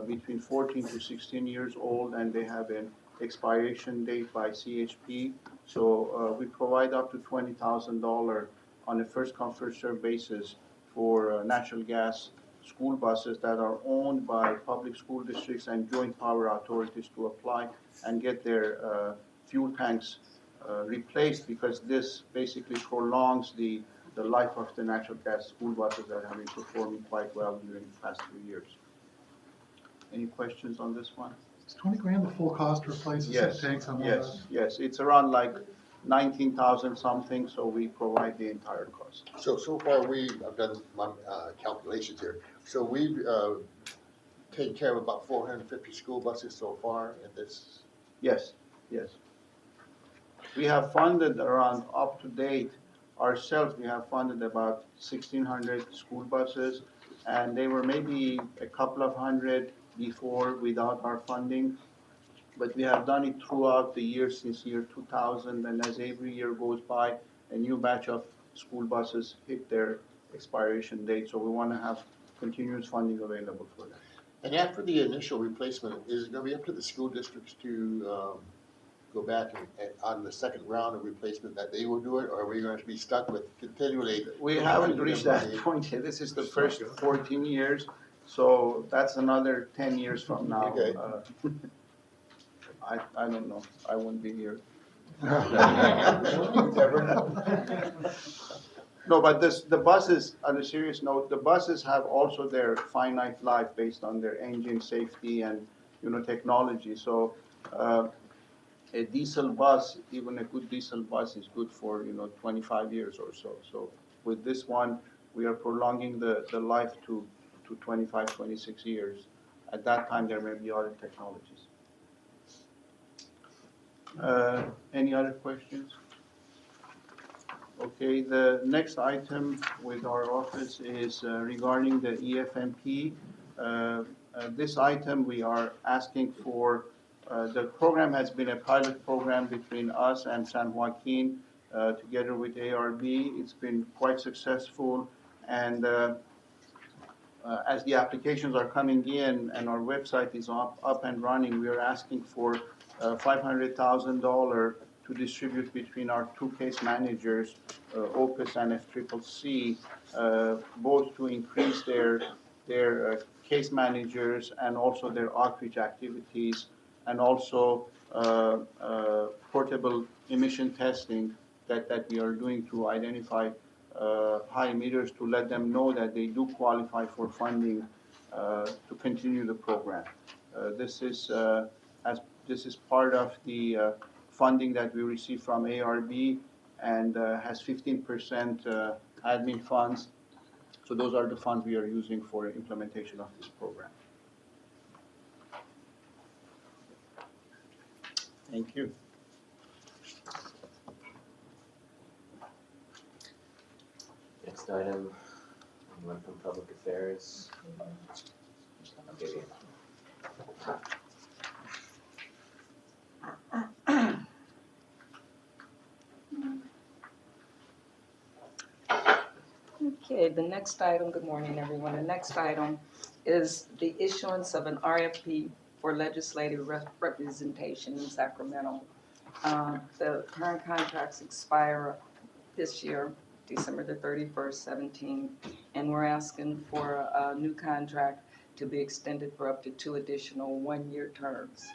[SPEAKER 13] between 14 to 16 years old, and they have an expiration date by CHP. So we provide up to $20,000 on a first-come, first-served basis for natural gas school buses that are owned by public school districts and joint power authorities to apply and get their fuel tanks replaced, because this basically prolongs the life of the natural gas school buses that have been performing quite well during the past few years. Any questions on this one?
[SPEAKER 3] Is 20 grand the full cost to replace the
[SPEAKER 13] Yes,
[SPEAKER 3] tanks on one
[SPEAKER 13] yes,
[SPEAKER 3] bus?
[SPEAKER 13] yes. It's around like 19,000 something, so we provide the entire cost.
[SPEAKER 5] So far, I've done my calculations here. So we've taken care of about 450 school buses so far in this.
[SPEAKER 13] Yes, yes. We have funded around, up to date, ourselves, we have funded about 1,600 school buses, and they were maybe a couple of hundred before without our funding. But we have done it throughout the years since year 2000, and as every year goes by, a new batch of school buses hit their expiration date, so we want to have continuous funding available for that.
[SPEAKER 5] And after the initial replacement, is it going to be up to the school districts to go back and on the second round of replacement that they will do it, or are we going to be stuck with continually?
[SPEAKER 13] We haven't reached that point yet. This is the first 14 years, so that's another 10 years from now.
[SPEAKER 5] Okay.
[SPEAKER 13] I don't know. I won't be here. No, but the buses, on a serious note, the buses have also their finite life based on their engine safety and, technology. So a diesel bus, even a good diesel bus, is good for 25 years or so. So with this one, we are prolonging the life to 25, 26 years. At that time, there may be other technologies. Any other questions? Okay, the next item with our office is regarding the EFMP. This item we are asking for, the program has been a pilot program between us and San Joaquin together with ARB. It's been quite successful, and as the applications are coming in and our website is up and running, we are asking for $500,000 to distribute between our two case managers, Opus and FCCC, both to increase their case managers and also their outreach activities, and also portable emission testing that we are doing to identify high emitters, to let them know that they do qualify for funding to continue the program. This is part of the funding that we receive from ARB, and has 15% admin funds. So those are the funds we are using for implementation of this program. Thank you.
[SPEAKER 1] Next item, anyone from Public Affairs? Okay.
[SPEAKER 14] Okay, the next item, good morning, everyone. The next item is the issuance of an RFP for legislative representation in Sacramento. The current contracts expire this year, December the 31st, 17, and we're asking for a new contract to be extended for up to 2 additional one-year terms.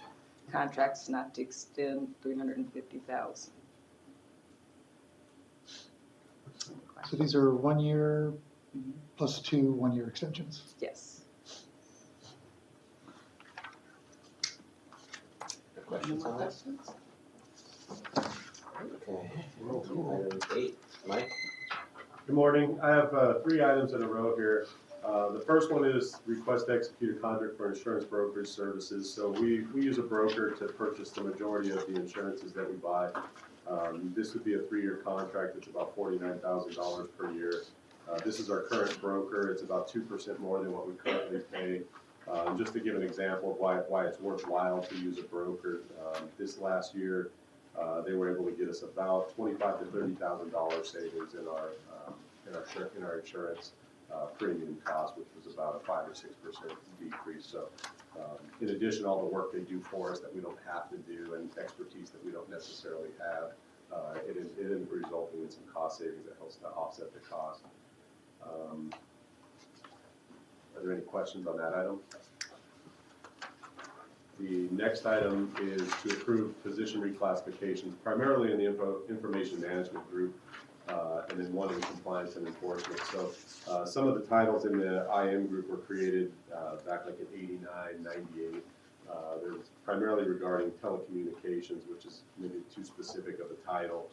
[SPEAKER 14] Contracts not to extend $350,000.
[SPEAKER 3] So these are 1 year plus 2 one-year extensions.
[SPEAKER 14] Yes.
[SPEAKER 1] Questions on this? Okay, item 8, Mike?
[SPEAKER 15] Good morning. I have 3 items in a row here. The first one is request to execute a contract for insurance brokerage services. So we use a broker to purchase the majority of the insurances that we buy. This would be a 3-year contract. It's about $49,000 per year. This is our current broker. It's about 2% more than what we currently pay. Just to give an example of why it's worthwhile to use a broker, this last year they were able to get us about $25,000 to $30,000 savings in our insurance premium cost, which was about a 5 or 6% decrease. So, in addition, all the work they do for us that we don't have to do and expertise that we don't necessarily have, it is resulting in some cost savings that helps to offset the cost. Are there any questions on that item? The next item is to approve position reclassifications, primarily in the information management group, and then one in compliance and enforcement. So some of the titles in the IM group were created back like in '89, '98. They're primarily regarding telecommunications, which is maybe too specific of a title.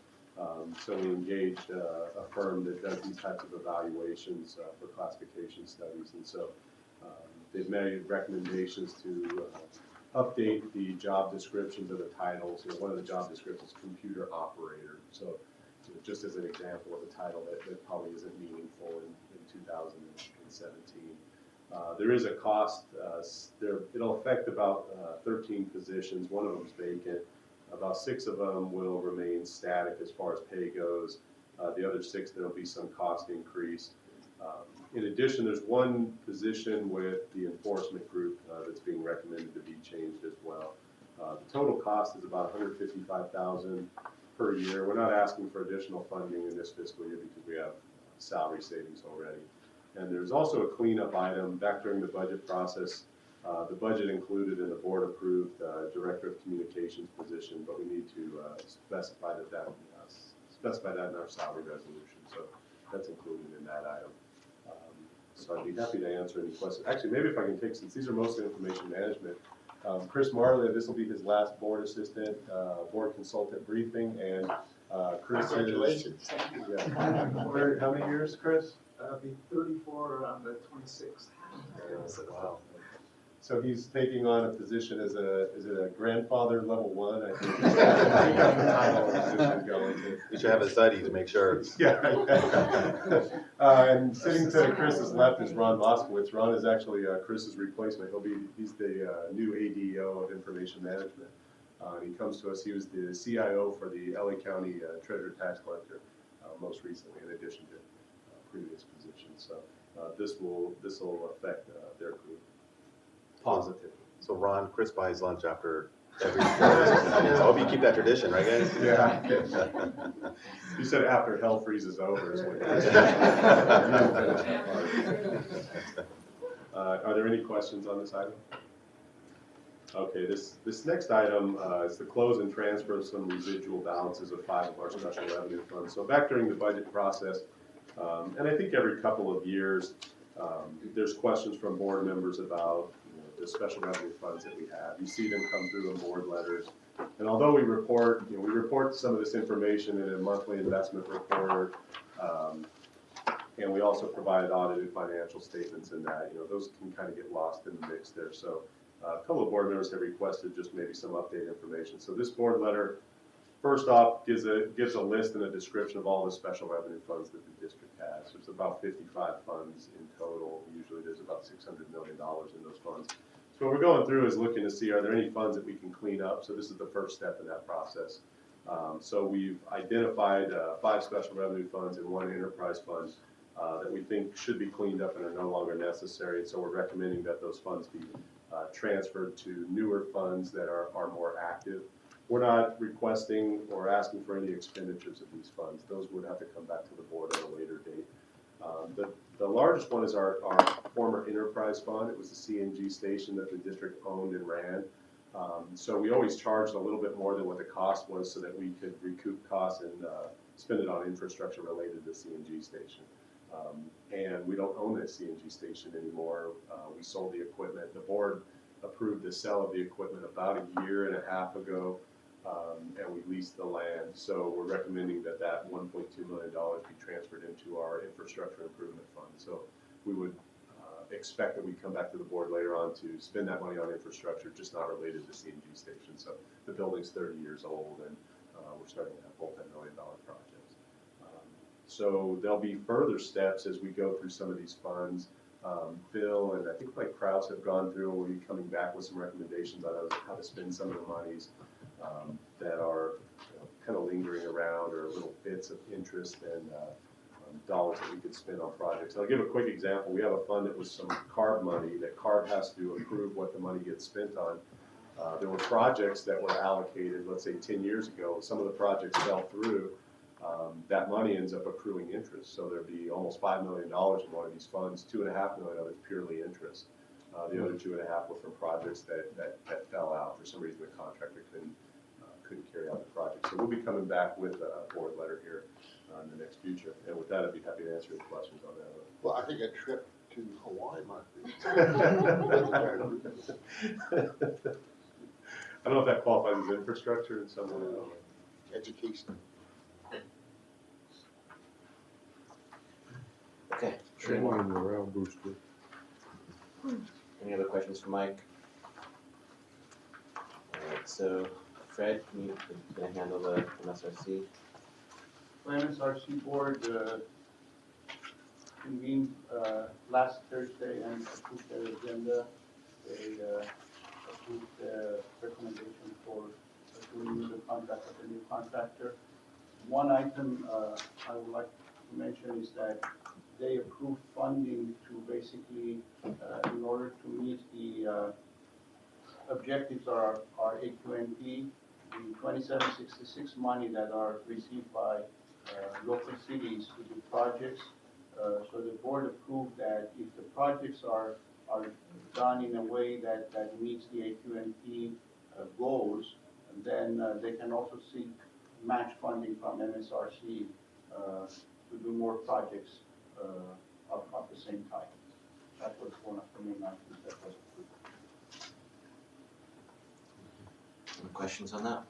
[SPEAKER 15] So we engaged a firm that does these types of evaluations for classification studies. And so they've made recommendations to update the job descriptions of the titles. You know, one of the job descriptions is computer operator. So just as an example of a title that probably isn't meaningful in 2017. There is a cost, it'll affect about 13 positions. One of them is vacant. About 6 of them will remain static as far as pay goes. The other 6, there'll be some cost increase. In addition, there's one position with the enforcement group that's being recommended to be changed as well. The total cost is about $155,000 per year. We're not asking for additional funding in this fiscal year because we have salary savings already. And there's also a cleanup item back during the budget process. The budget included in the board approved Director of Communications position, but we need to specify that in our salary resolution. So that's included in that item. So I'd be happy to answer any questions. Actually, maybe if I can take, since these are mostly information management, Chris Marley, this will be his last board assistant, board consultant briefing, and Chris
[SPEAKER 5] Congratulations.
[SPEAKER 15] Yeah. How many years, Chris?
[SPEAKER 16] I'll be 34 on the 26th.
[SPEAKER 8] Wow.
[SPEAKER 15] So he's taking on a position as is it a grandfather level 1? I think.
[SPEAKER 8] You should have a study to make sure.
[SPEAKER 15] Yeah. And sitting to Chris's left is Ron Moskowitz. Ron is actually Chris's replacement. He's the new ADO of information management. He comes to us. He was the CIO for the LA County Treasurer Tax Collector most recently, in addition to previous positions. So this will affect their group positively.
[SPEAKER 8] So Ron, Chris buys lunch after every board. I hope you keep that tradition, right, guys?
[SPEAKER 15] Yeah. You said after hell freezes over is what Are there any questions on this item? Okay, this next item is the close and transfer of some residual balances of 5 of our special revenue funds. So back during the budget process, and I think every couple of years, there's questions from board members about the special revenue funds that we have. You see them come through in board letters. And although we report some of this information in a monthly investment report, and we also provide audited financial statements in that, those can kind of get lost in the mix there. So a couple of board members have requested just maybe some updated information. So this board letter, first off, gives a list and a description of all the special revenue funds that the district has. There's about 55 funds in total. Usually there's about $600 million in those funds. So what we're going through is looking to see, are there any funds that we can clean up? So this is the first step in that process. So we've identified 5 special revenue funds and 1 enterprise fund that we think should be cleaned up and are no longer necessary. And so we're recommending that those funds be transferred to newer funds that are more active. We're not requesting or asking for any expenditures of these funds. Those would have to come back to the board at a later date. The largest one is our former enterprise fund. It was the CNG station that the district owned and ran. So we always charged a little bit more than what the cost was so that we could recoup costs and spend it on infrastructure related to the CNG station. And we don't own that CNG station anymore. We sold the equipment. The board approved the sale of the equipment about a year and a half ago. And we leased the land. So we're recommending that $1.2 million be transferred into our infrastructure improvement fund. So we would expect that we come back to the board later on to spend that money on infrastructure, just not related to CNG stations. So the building's 30 years old, and we're starting to have multi-million-dollar projects. So there'll be further steps as we go through some of these funds. Phil and I think like Kraus have gone through, and we'll be coming back with some recommendations on how to spend some of the monies that are kind of lingering around, or little bits of interest and dollars that we could spend on projects. And I'll give a quick example. We have a fund that was some CARB money that CARB has to approve what the money gets spent on. There were projects that were allocated, let's say 10 years ago. Some of the projects fell through. That money ends up accruing interest. So there'd be almost $5 million in one of these funds. $2.5 million of it's purely interest. The other 2.5 were from projects that fell out. For some reason, the contractor couldn't carry out the project. So we'll be coming back with a board letter here in the next future. And with that, I'd be happy to answer any questions on that.
[SPEAKER 5] Well, I think a trip to Hawaii might be.
[SPEAKER 15] I don't know if that qualifies as infrastructure in some way.
[SPEAKER 5] Education.
[SPEAKER 1] Okay.
[SPEAKER 17] Training and morale booster.
[SPEAKER 1] Any other questions for Mike? All right, so Fred, can you handle the MSRC?
[SPEAKER 13] The MSRC board convened last Thursday and approved their agenda. They approved the recommendation for to renew the contract with the new contractor. One item I would like to mention is that they approved funding to basically, in order to meet the objectives are AQMD, the 2766 money that are received by local cities to do projects. So the board approved that if the projects are done in a way that meets the AQMD goals, then they can also seek match funding from MSRC to do more projects of the same type. That was one of the main items that was approved.
[SPEAKER 1] Any questions on that?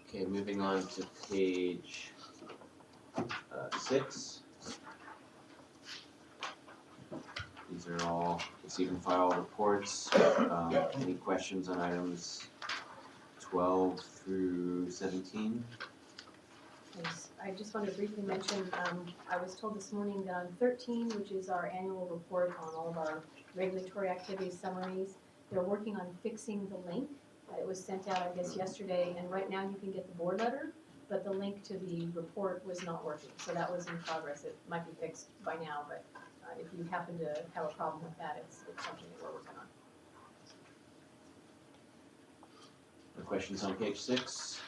[SPEAKER 1] Okay, moving on to page 6. These are all receive and file reports. Any questions on items 12 through 17?
[SPEAKER 7] Yes, I just wanted to briefly mention, I was told this morning that on 13, which is our annual report on all of our regulatory activities summaries, they're working on fixing the link. It was sent out, I guess, yesterday, and right now you can get the board letter, but the link to the report was not working, so that was in progress. It might be fixed by now, but if you happen to have a problem with that, it's something that we're working on.
[SPEAKER 1] Any questions on page 6?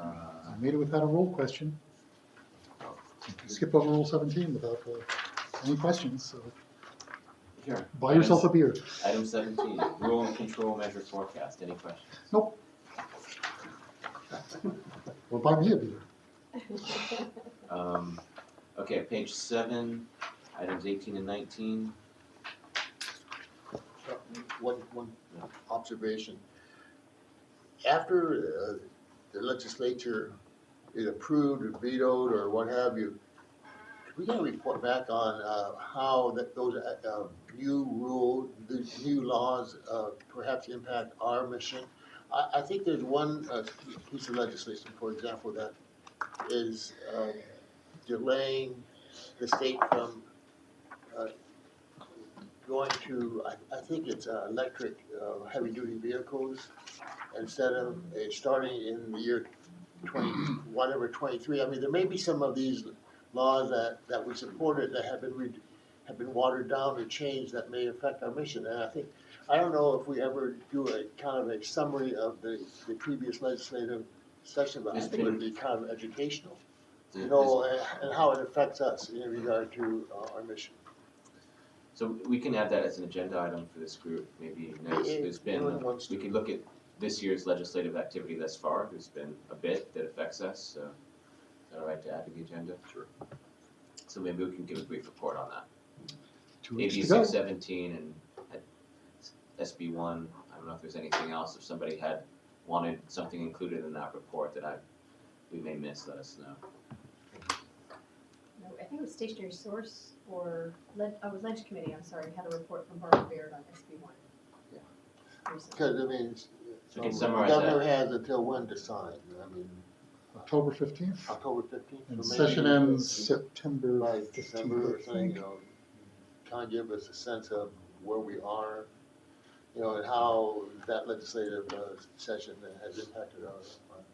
[SPEAKER 3] I made it without a roll question. Skip over rule 17 without any questions, so
[SPEAKER 1] Sure.
[SPEAKER 3] buy yourself a beer.
[SPEAKER 1] Item 17, rule and control measure forecast. Any questions?
[SPEAKER 3] Nope. Well, buy me a beer.
[SPEAKER 1] Okay, page 7, items 18 and 19.
[SPEAKER 5] One observation. After the legislature is approved or vetoed or what have you, we got to report back on how those new rules, the new laws perhaps impact our mission. I think there's one piece of legislation, for example, that is delaying the state from going to, I think it's electric heavy-duty vehicles instead of starting in the year 23. I mean, there may be some of these laws that we supported that have been watered down or changed that may affect our mission. And I don't know if we ever do a kind of a summary of the previous legislative session, but I think it would be kind of educational, you know, and how it affects us in regard to our mission.
[SPEAKER 1] So we can add that as an agenda item for this group, maybe next. There's been, we could look at this year's legislative activity thus far. There's been a bit that affects us, so is that all right to add to the agenda? Sure. So maybe we can give a brief report on that.
[SPEAKER 3] 2 weeks
[SPEAKER 1] AB
[SPEAKER 3] to go.
[SPEAKER 1] 617 and SB1, I don't know if there's anything else. If somebody had wanted something included in that report that we may miss, let us know.
[SPEAKER 7] No, I think it was Stationary Source or Ledge Committee, I'm sorry, had a report from Barbara Baird on SB1.
[SPEAKER 1] Yeah.
[SPEAKER 7] Recently.
[SPEAKER 5] Because, I mean,
[SPEAKER 1] We can
[SPEAKER 5] The
[SPEAKER 1] summarize
[SPEAKER 5] governor
[SPEAKER 1] that.
[SPEAKER 5] has until when to sign? I mean,
[SPEAKER 3] October 15th,
[SPEAKER 5] October 15th?
[SPEAKER 3] and
[SPEAKER 5] so maybe
[SPEAKER 3] session ends September
[SPEAKER 5] by
[SPEAKER 3] 15th,
[SPEAKER 5] December or
[SPEAKER 3] I
[SPEAKER 5] something,
[SPEAKER 3] think.
[SPEAKER 5] kind of give us a sense of where we are, and how that legislative session has impacted our.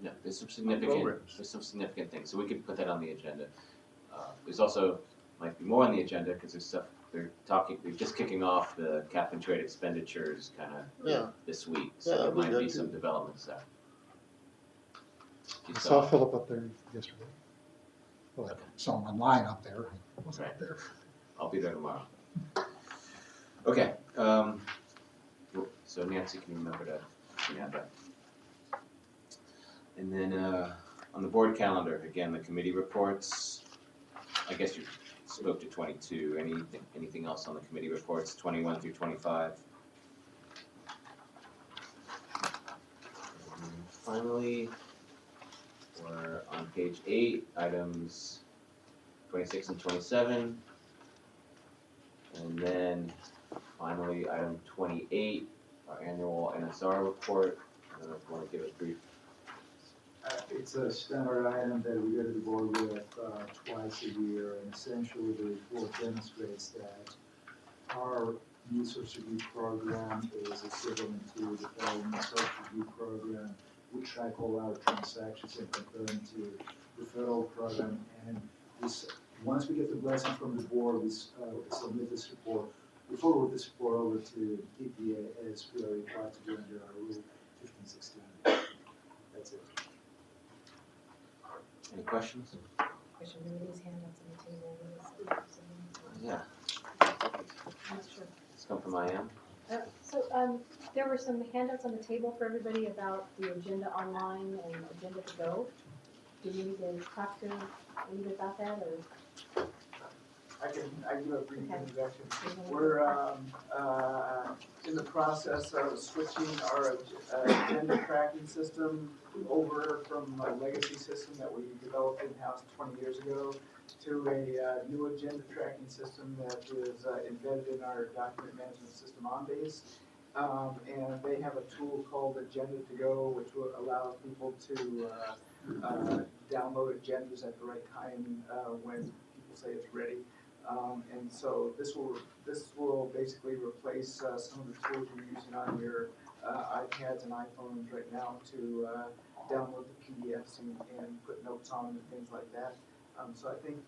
[SPEAKER 1] Yeah, there's some
[SPEAKER 5] programs.
[SPEAKER 1] significant things, so we could put that on the agenda. There's also, might be more on the agenda, because there's stuff, they're just kicking off the cap and trade expenditures kind
[SPEAKER 5] Yeah.
[SPEAKER 1] of this week,
[SPEAKER 5] Yeah,
[SPEAKER 1] so there
[SPEAKER 5] that'd be
[SPEAKER 1] might
[SPEAKER 5] good
[SPEAKER 1] be
[SPEAKER 5] too.
[SPEAKER 1] some developments there. You
[SPEAKER 3] I saw
[SPEAKER 1] saw-
[SPEAKER 3] Philip up there yesterday. Well, I
[SPEAKER 1] Okay.
[SPEAKER 3] saw him online up there. I wasn't up
[SPEAKER 1] Right.
[SPEAKER 3] there.
[SPEAKER 1] I'll be there tomorrow. Okay, so Nancy can remember to add that. And then, on the board calendar, again, the committee reports. I guess you spoke to 22. Anything else on the committee reports, 21 through 25? And finally, we're on page 8, items 26 and 27. And then finally, item 28, our annual NSR report. I don't know if you want to give a brief.
[SPEAKER 16] It's a standard item that we go to the board with twice a year, and essentially the report demonstrates that our news source review program is equivalent to the federal news source review program. We track all our transactions and compare them to the federal program, and once we get the blessing from the board, we submit this report. We forward this report over to EPA as we are required to do under our Rule 1516. That's it.
[SPEAKER 1] Any questions?
[SPEAKER 7] Question, there were these handouts on the table, what is it?
[SPEAKER 1] Yeah,
[SPEAKER 7] I'm not sure.
[SPEAKER 1] it's come from IM.
[SPEAKER 7] So, there were some handouts on the table for everybody about the agenda online and agenda to go. Do we need to talk to anybody about that, or?
[SPEAKER 16] I can do a brief
[SPEAKER 7] Okay.
[SPEAKER 16] introduction. We're in the process of switching our agenda tracking system over from a legacy system that we developed in-house 20 years ago to a new agenda tracking system that is embedded in our document management system OnBase. And they have a tool called Agenda to Go, which will allow people to download agendas at the right time when people say it's ready. And so this will basically replace some of the tools you're using on your iPads and iPhones right now to download the PDFs and put notes on them and things like that. So I think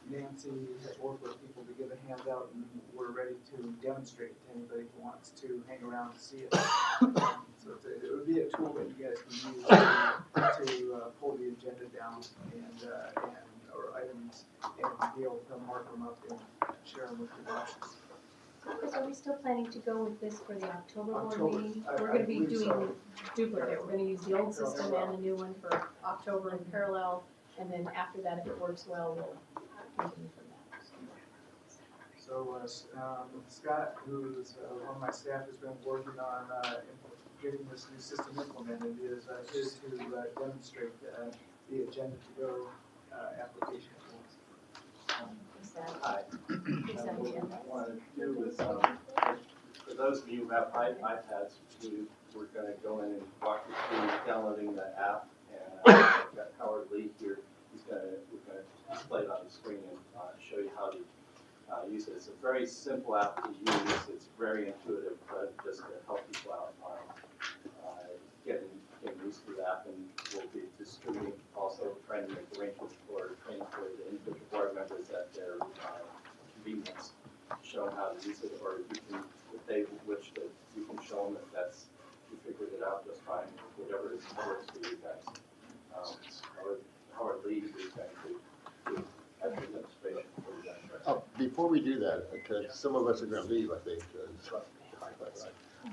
[SPEAKER 16] Nancy has worked with people to get a handout, and we're ready to demonstrate to anybody who wants to hang around to see it. So it would be a tool that you guys can use to pull the agenda down or items and be able to mark them up and share them with your bosses.
[SPEAKER 11] Chris, are we still planning to go with this for the October board
[SPEAKER 16] October,
[SPEAKER 11] meeting?
[SPEAKER 16] I
[SPEAKER 7] We're gonna be
[SPEAKER 16] believe
[SPEAKER 7] doing
[SPEAKER 16] so.
[SPEAKER 7] duplicate, we're gonna use the old system and the new one for October in parallel, and then after that, if it works well, we'll continue from that.
[SPEAKER 16] So Scott, who is one of my staff, has been working on getting this new system implemented. Is here to demonstrate the agenda to go application.
[SPEAKER 7] Is that,
[SPEAKER 18] Hi.
[SPEAKER 7] is that
[SPEAKER 18] What
[SPEAKER 7] the
[SPEAKER 18] we want to do is, for those of you who have iPads, we're going to go in and walk you through downloading the app. And I've got Howard Lee here. We're going to display it on the screen and show you how to use it. It's a very simple app to use. It's very intuitive, but just to help people out getting used to the app. And we'll be distributing, also trying to make arrangements for training for the individual board members at their convenience, show them how to use it, or if they wish to, you can show them that you figured it out just fine, whatever works for you guys. Howard Lee is going to do actual demonstration for you guys.
[SPEAKER 5] Before we do that, because some of us are gonna leave, I think.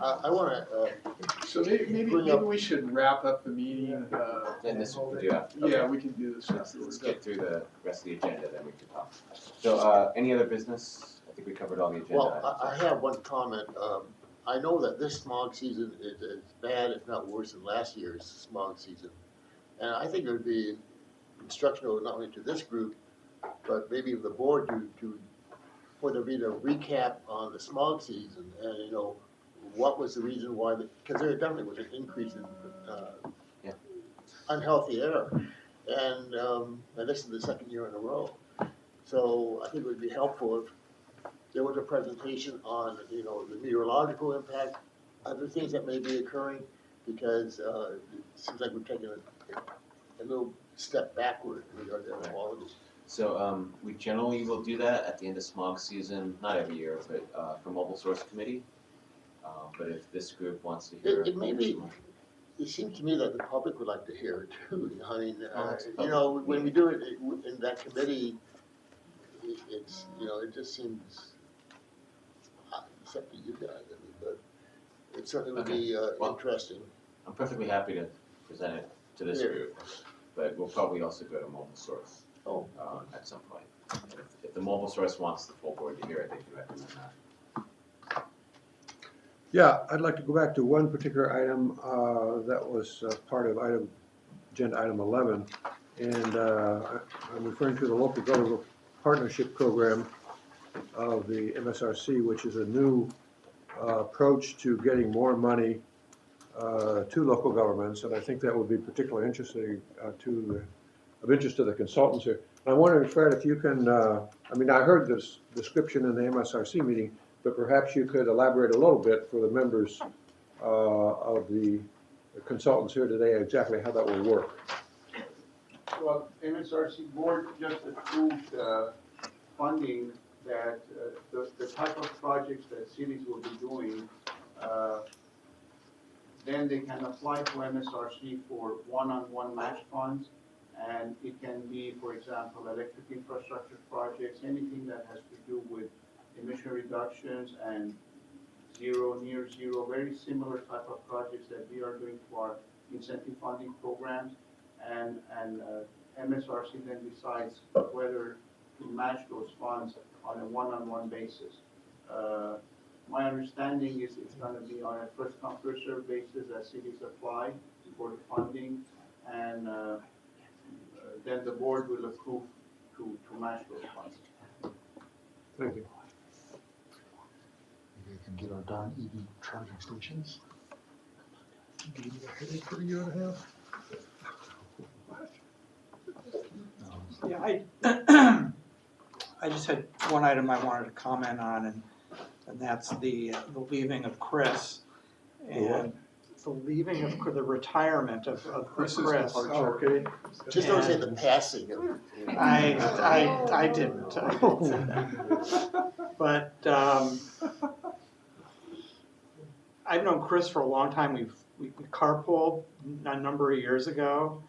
[SPEAKER 5] I wanna,
[SPEAKER 4] So maybe we should wrap up the meeting.
[SPEAKER 1] And this we do after.
[SPEAKER 4] Yeah, we can do this
[SPEAKER 1] Let's
[SPEAKER 4] afterwards.
[SPEAKER 1] get through the rest of the agenda, then we can talk. So, any other business? I think we covered all the agenda
[SPEAKER 5] well,
[SPEAKER 1] items.
[SPEAKER 5] I have one comment. I know that this smog season is as bad, if not worse, than last year's smog season. And I think it would be instructional not only to this group, but maybe the board for there be a recap on the smog season and, what was the reason why, because there definitely was an increase in
[SPEAKER 1] Yeah.
[SPEAKER 5] unhealthy air. And this is the second year in a row. So I think it would be helpful if there was a presentation on, you know, the meteorological impact, other things that may be occurring, because it seems like we've taken a little step backward in regard to air quality.
[SPEAKER 1] So we generally will do that at the end of smog season, not every year, but for Mobile Source Committee. But if this group wants to hear.
[SPEAKER 5] It may be, it seems to me that the public would like to hear it too. I mean,
[SPEAKER 1] it's a
[SPEAKER 5] you know,
[SPEAKER 1] public
[SPEAKER 5] when we do it in that committee, it's, you know, it just seems, it's up to you guys, I mean, but it certainly would be interesting.
[SPEAKER 1] I'm perfectly happy to present it to this group, but we'll probably also go to Mobile Source at some point. If the Mobile Source wants the full board to hear it, they can recommend that.
[SPEAKER 17] Yeah, I'd like to go back to one particular item that was part of agenda item 11, and I'm referring to the local government partnership program of the MSRC, which is a new approach to getting more money to local governments, and I think that would be particularly interesting of interest to the consultants here. And I'm wondering, Fred, if you can, I mean, I heard this description in the MSRC meeting, but perhaps you could elaborate a little bit for the members of the consultants here today, exactly how that will work.
[SPEAKER 13] Well, MSRC board just approved funding that the type of projects that cities will be doing, then they can apply to MSRC for one-on-one match funds. And it can be, for example, electric infrastructure projects, anything that has to do with emission reductions and zero, near zero, very similar type of projects that we are doing for our incentive funding programs. And MSRC then decides whether to match those funds on a one-on-one basis. My understanding is it's going to be on a first-come, first-served basis as cities apply for the funding, and then the board will approve to match those funds.
[SPEAKER 17] Thank you.
[SPEAKER 3] Maybe we can get our darn EV charging stations. Give you a headache for a year and a half.
[SPEAKER 6] Yeah, I just had one item I wanted to comment on, and that's the leaving of Chris. And the leaving of the retirement of Chris.
[SPEAKER 5] Oh, okay. Just don't say the passing of it.
[SPEAKER 6] I didn't say that. But I've known Chris for a long time. We carpooled a number of years ago.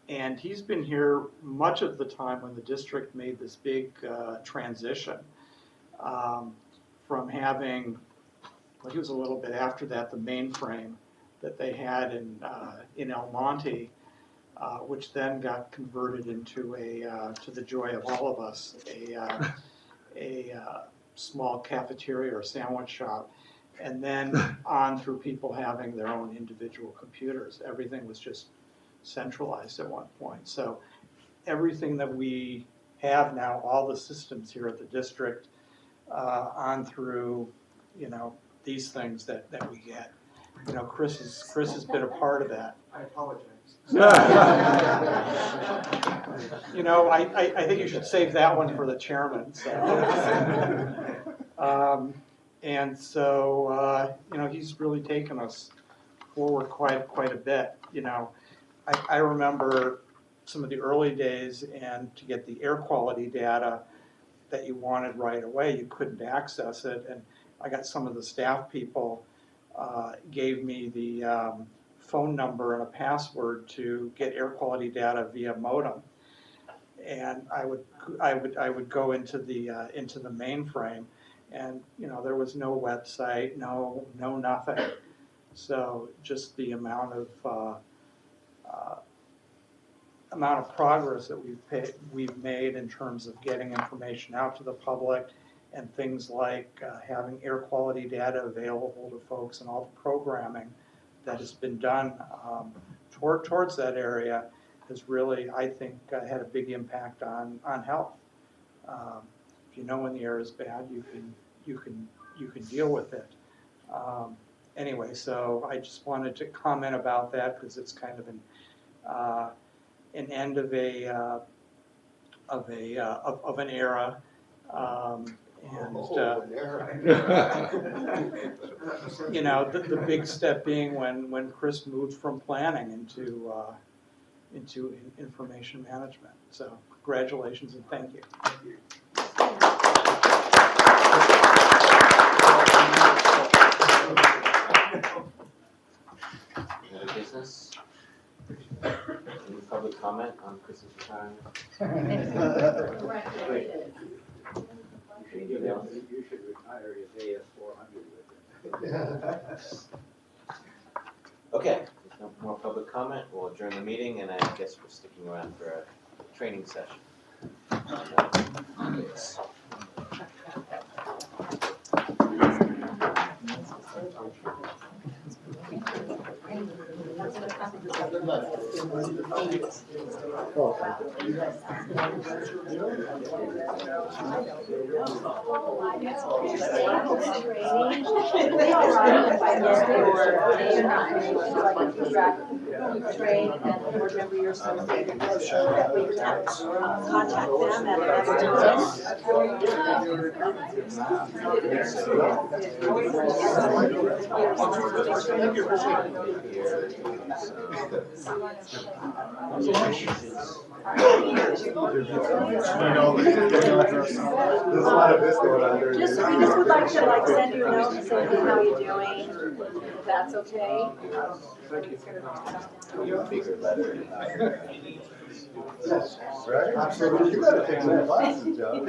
[SPEAKER 6] And he's been here much of the time when the district made this big transition from having, well, he was a little bit after that, the mainframe that they had in El Monte, which then got converted into to the joy of all of us, a small cafeteria or sandwich shop, and then on through people having their own individual computers. Everything was just centralized at one point. So everything that we have now, all the systems here at the district, on through, you know, these things that we get. You know, Chris has been a part of that.
[SPEAKER 16] I apologize.
[SPEAKER 6] You know, I think you should save that one for the chairman. So. And so, you know, he's really taken us forward quite a bit. You know, I remember some of the early days, and to get the air quality data that you wanted right away, you couldn't access it. And I got some of the staff people gave me the phone number and a password to get air quality data via modem. And I would go into the mainframe, and you know, there was no website, no nothing. So just the amount of progress that we've made in terms of getting information out to the public, and things like having air quality data available to folks, and all the programming that has been done towards that area has really, I think, had a big impact on health. If you know when the air is bad, you can deal with it. Anyway, so I just wanted to comment about that because it's kind of an end of an era. You know, the big step being when Chris moved from planning into information management. So congratulations and thank you.
[SPEAKER 1] Any other business? Any public comment on Chris's retirement?
[SPEAKER 9] You should retire his AS400 with it.
[SPEAKER 1] Okay, there's no more public comment, we'll adjourn the meeting, and I guess we're sticking around for a training session.
[SPEAKER 2] Trade and board member you're associated with, so that we can contact them at another
[SPEAKER 15] There's a lot of this going on there.
[SPEAKER 2] we just would like to send you a note and say, hey, how you doing? If that's okay.
[SPEAKER 1] Bigger letter.
[SPEAKER 15] Right? Absolutely. You gotta take some classes, John.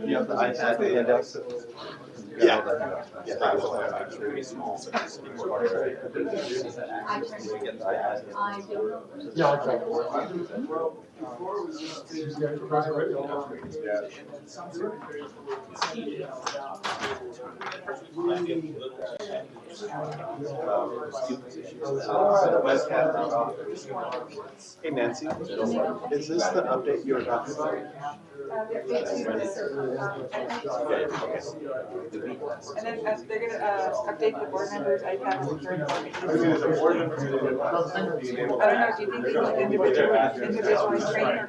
[SPEAKER 8] You have the iPad, the index?
[SPEAKER 1] Yeah.
[SPEAKER 8] Very small.
[SPEAKER 3] Yeah, exactly.
[SPEAKER 8] Hey Nancy, is this the update you were talking about?
[SPEAKER 14] And then they're gonna update the board members' iPads for I don't know, do you think they need individualized training or?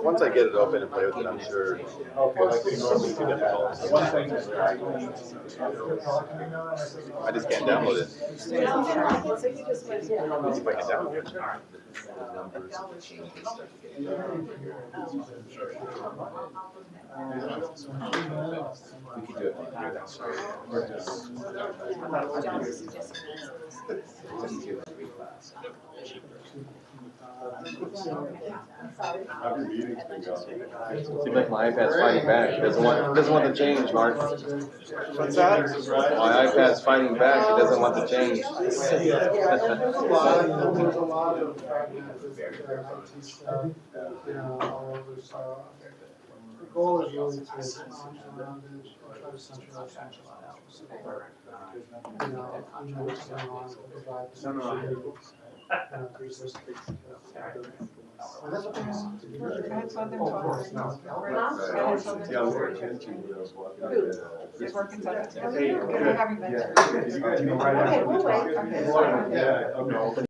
[SPEAKER 8] Once I get it open and play with it, I'm sure. Okay, like you normally do that. I just can't download it. See if I can download it.
[SPEAKER 1] Numbers and changes start to get we could do it from here, that's sorry. It's easier to reclass.
[SPEAKER 8] Seems like my iPad's fighting back. It doesn't want the change, Mark.
[SPEAKER 15] What's that?
[SPEAKER 8] My iPad's fighting back. It doesn't want the change.
[SPEAKER 3] There's a lot of IT stuff, all over, so the goal is really to around it, try to centralize. You know, what's going on, provide that's okay. Oh, of course, no.
[SPEAKER 15] Yeah, we're attention.
[SPEAKER 14] It's working fine.
[SPEAKER 15] Hey, good.
[SPEAKER 14] Having been there.
[SPEAKER 15] You guys go right after.
[SPEAKER 2] Okay, we'll wait.
[SPEAKER 15] Yeah, okay.